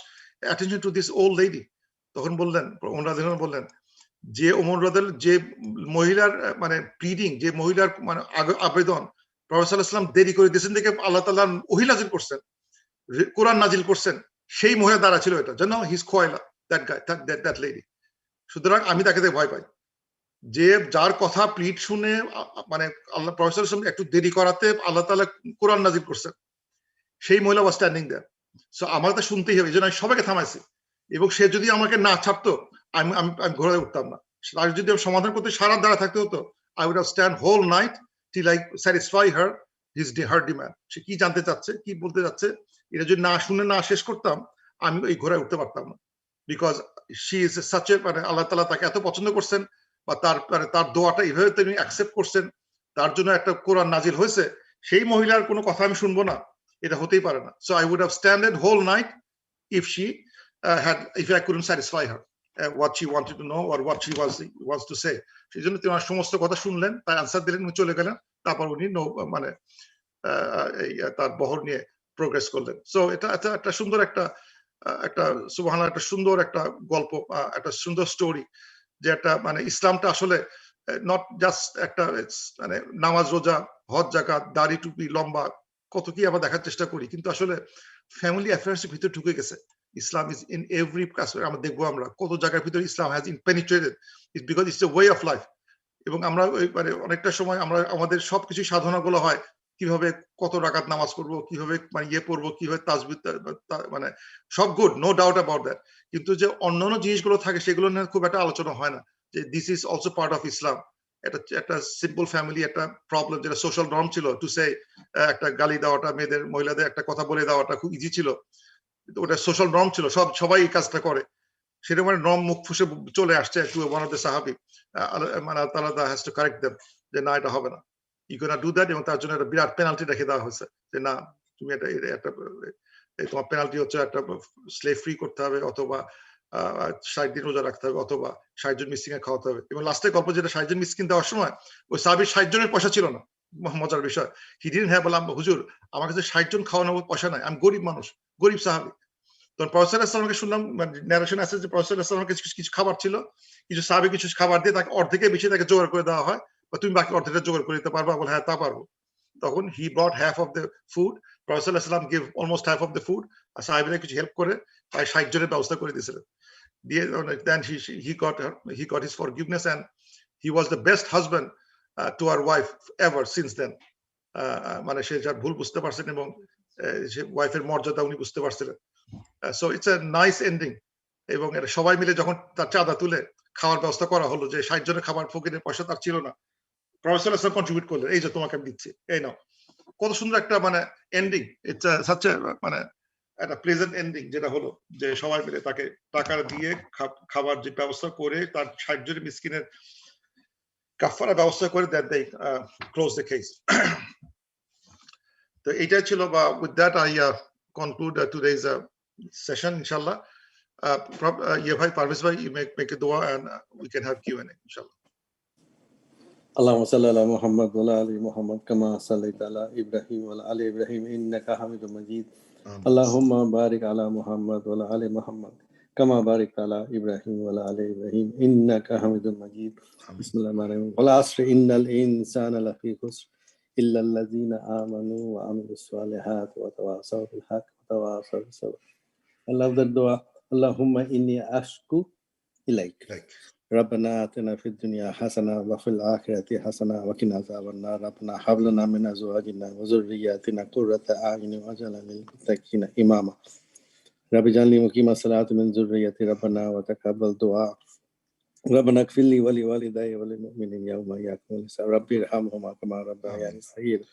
attention to this old lady? তখন বললেন, ওমর রাদিয়াল্লাহু আনহু বললেন, যে ওমর রাদিয়াল্লাহু, যে মহিলার মানে প্লিডিং, যে মহিলার মানে আবেদন প্রফেসর সাল্লাল্লাহু আলাইহি ওয়াসাল্লাম দেরি করে দিয়েছেন দেখে আল্লাহ তাআলা ওহী নাযিল করছেন, কোরআন নাযিল করছেন, সেই মহিলা দ্বারা ছিল এটা, জানো, হিজ খোয়াইলা, দ্যাট গাই, দ্যাট লেডি। সুতরাং আমি তাকে দেখে ভয় পাই, যে যার কথা প্লিড শুনে মানে আল্লাহ প্রফেসর সাল্লাল্লাহু আলাইহি ওয়াসাল্লাম একটু দেরি করাতে আল্লাহ তাআলা কোরআন নাযিল করছেন, সেই মহিলা ওয়াজ স্ট্যান্ডিং দেয়ার। সো আমার তো শুনতেই হবে, এই জন্য আমি সবাইকে থামাইছি। এবং সে যদি আমাকে না ছাড়তো, আমি ঘোড়ায় উঠতাম না। তার যদি সমাধান করতে সারা দাঁড়া থাকতে হতো, I would have stand whole night till I satisfy her her demand. সে কি জানতে চাচ্ছে, কি বলতে চাচ্ছে, এটা যদি না শুনে না শেষ করতাম, আমি এই ঘোড়ায় উঠতে পারতাম না। Because she is such a, মানে আল্লাহ তাআলা তাকে এত পছন্দ করছেন, বা তার দোয়াটা এইভাবে তিনি অ্যাকসেপ্ট করছেন, তার জন্য একটা কোরআন নাজিল হয়েছে, সেই মহিলার কোনো কথা আমি শুনবো না, এটা হতেই পারে না। So I would have standed whole night if I couldn't satisfy her what she wanted to know or what she wants to say. সেই জন্য তিনি সমস্ত কথা শুনলেন, তার আনসার দিলেন, উনি চলে গেলেন, তারপর উনি মানে তার বহর নিয়ে প্রোগ্রেস করলেন। সো এটা একটা সুন্দর একটা সুবহানাল্লাহ, একটা সুন্দর একটা গল্প, একটা সুন্দর স্টোরি, যে একটা মানে ইসলামটা আসলে নট জাস্ট একটা মানে নামাজ, রোজা, হজ, যাকাত, দাড়ি, টুপি, লম্বা, কত কি আমরা দেখার চেষ্টা করি, কিন্তু আসলে ফ্যামিলি অ্যাফেয়ার্স এর ভিতরে ঢুকে গেছে। ইসলাম ইজ ইন এভরি কাজ। আমরা দেখবো আমরা কত জায়গার ভিতরে ইসলাম has penetrated, it's because it's a way of life. এবং আমরা মানে অনেকটা সময় আমরা আমাদের সবকিছু সাধনাগুলো হয় কিভাবে কত রাকাত নামাজ পড়বো, কিভাবে মানে ইয়ে পড়বো, কিভাবে তাসবিহ মানে সব good, no doubt about that. কিন্তু যে অন্যান্য জিনিসগুলো থাকে সেগুলো নিয়ে খুব একটা আলোচনা হয় না, যে this is also part of ইসলাম। একটা সিম্পল ফ্যামিলি একটা প্রবলেম, যেটা সোশ্যাল নর্ম ছিল, টু সে একটা গালি দেওয়াটা, মেয়েদের মহিলাদের একটা কথা বলে দেওয়াটা খুব ইজি ছিল, ওটা সোশ্যাল নর্ম ছিল, সবাই এই কাজটা করে। সেটা মানে নর্ম মুখ ফুসে চলে আসছে টু ওয়ান অফ দ্য সাহাবী, মানে আল্লাহ হ্যাজ টু কারেক্ট দেম যে না, এটা হবে না, you can not do that. এবং তার জন্য একটা বিরাট পেনাল্টি রেখে দেওয়া হয়েছে যে না, তুমি একটা তোমার পেনাল্টি হচ্ছে একটা স্লেভ ফ্রি করতে হবে, অথবা 60 দিন রোজা রাখতে হবে, অথবা 60 জন মিসকিনকে খাওয়াতে হবে। এবং লাস্টে গল্প যেটা, 60 জন মিসকিন দেওয়ার সময় ওই সাহাবীর 60 জনের পয়সা ছিল না। মজার বিষয়, হি ডিডন্ট হ্যাভ, বললাম হুজুর আমার কাছে 60 জন খাওয়ানোর পয়সা নাই, আমি গরিব মানুষ, গরিব সাহাবী। তখন প্রফেসর সাল্লাল্লাহু আলাইহি ওয়াসাল্লামকে শুনলাম, ন্যারেশন আছে যে প্রফেসর সাল্লাল্লাহু আলাইহি ওয়াসাল্লামের কিছু খাবার ছিল, কিছু সাহাবী কিছু খাবার দিয়ে তাকে অর্ধেকের বেশি তাকে জোগাড় করে দেওয়া হয়, বা তুমি বাকি অর্ধেকটা জোগাড় করে দিতে পারবা? বলে হ্যাঁ, তা পারবো। তখন he brought half of the food, professor সাল্লাল্লাহু আলাইহি ওয়াসাল্লাম give almost half of the food, আর সাহাবীরা কিছু হেল্প করে প্রায় 60 জনের ব্যবস্থা করে দিয়েছিলেন। দিয়ে দেন he got his forgiveness, and he was the best husband to our wife ever since then. মানে সে যার ভুল বুঝতে পারছেন এবং সে ওয়াইফের মর্যাদা উনি বুঝতে পারছিলেন। So it's a nice ending. এবং এটা সবাই মিলে যখন তার চাঁদা তুলে খাওয়ার ব্যবস্থা করা হলো, যে 60 জনের খাবার ফকিরের পয়সা তার ছিল না, প্রফেসর সাল্লাল্লাহু আলাইহি ওয়াসাল্লাম কন্ট্রিবিউট করলেন, এই যে তোমাকে আমি দিচ্ছি, এই নাও। কত সুন্দর একটা মানে এন্ডিং, ইটস সাচ এ মানে একটা প্লেজেন্ট এন্ডিং, যেটা হলো যে সবাই মিলে তাকে টাকা দিয়ে খাবার যে ব্যবস্থা করে তার 60 জনের মিসকিনের কাফারা ব্যবস্থা করে, that they close the case. তো এইটাই ছিল, বা with that I conclude today's session, inshallah. Ye bhai, Parvez bhai, you make a dua, and we can have Q&A, inshallah. اللهم صل على محمد وعلى ال محمد كما صليت على ابراهيم وعلى ال ابراهيم انك حميد مجيد. اللهم بارك على محمد وعلى ال محمد كما باركت على ابراهيم وعلى ال ابراهيم انك حميد مجيد. بسم الله الرحمن الرحيم. والعصر ان الانسان لفي خسر الا الذين امنوا وعملوا الصالحات وتواصوا بالحق وتواصوا بالصبر. I love that dua. اللهم اني اشكو اليك. ربنا آتنا في الدنيا حسنة وفي الآخرة حسنة وقنا عذاب النار. ربنا هب لنا من أزواجنا وذرياتنا قرة أعين واجعلنا للمتقين إماما. رب اجعلني مقيم الصلاة من ذريتي ربنا وتقبل دعاء. ربنا اغفر لي ولوالدي وللمؤمنين يوم يقوم الحساب. رب ارحمهما كما ربياني صغيرا.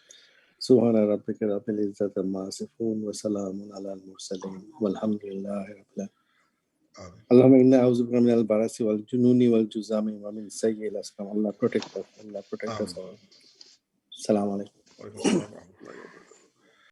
سبحان ربك رب العزة عما يصفون وسلام على المرسلين والحمد لله رب العالمين. اللهم إنا أعوذ بك من البرص والجنون والجذام ومن سيء الأسقام. Allah protect us. Allah protect us all. Assalamu alaikum.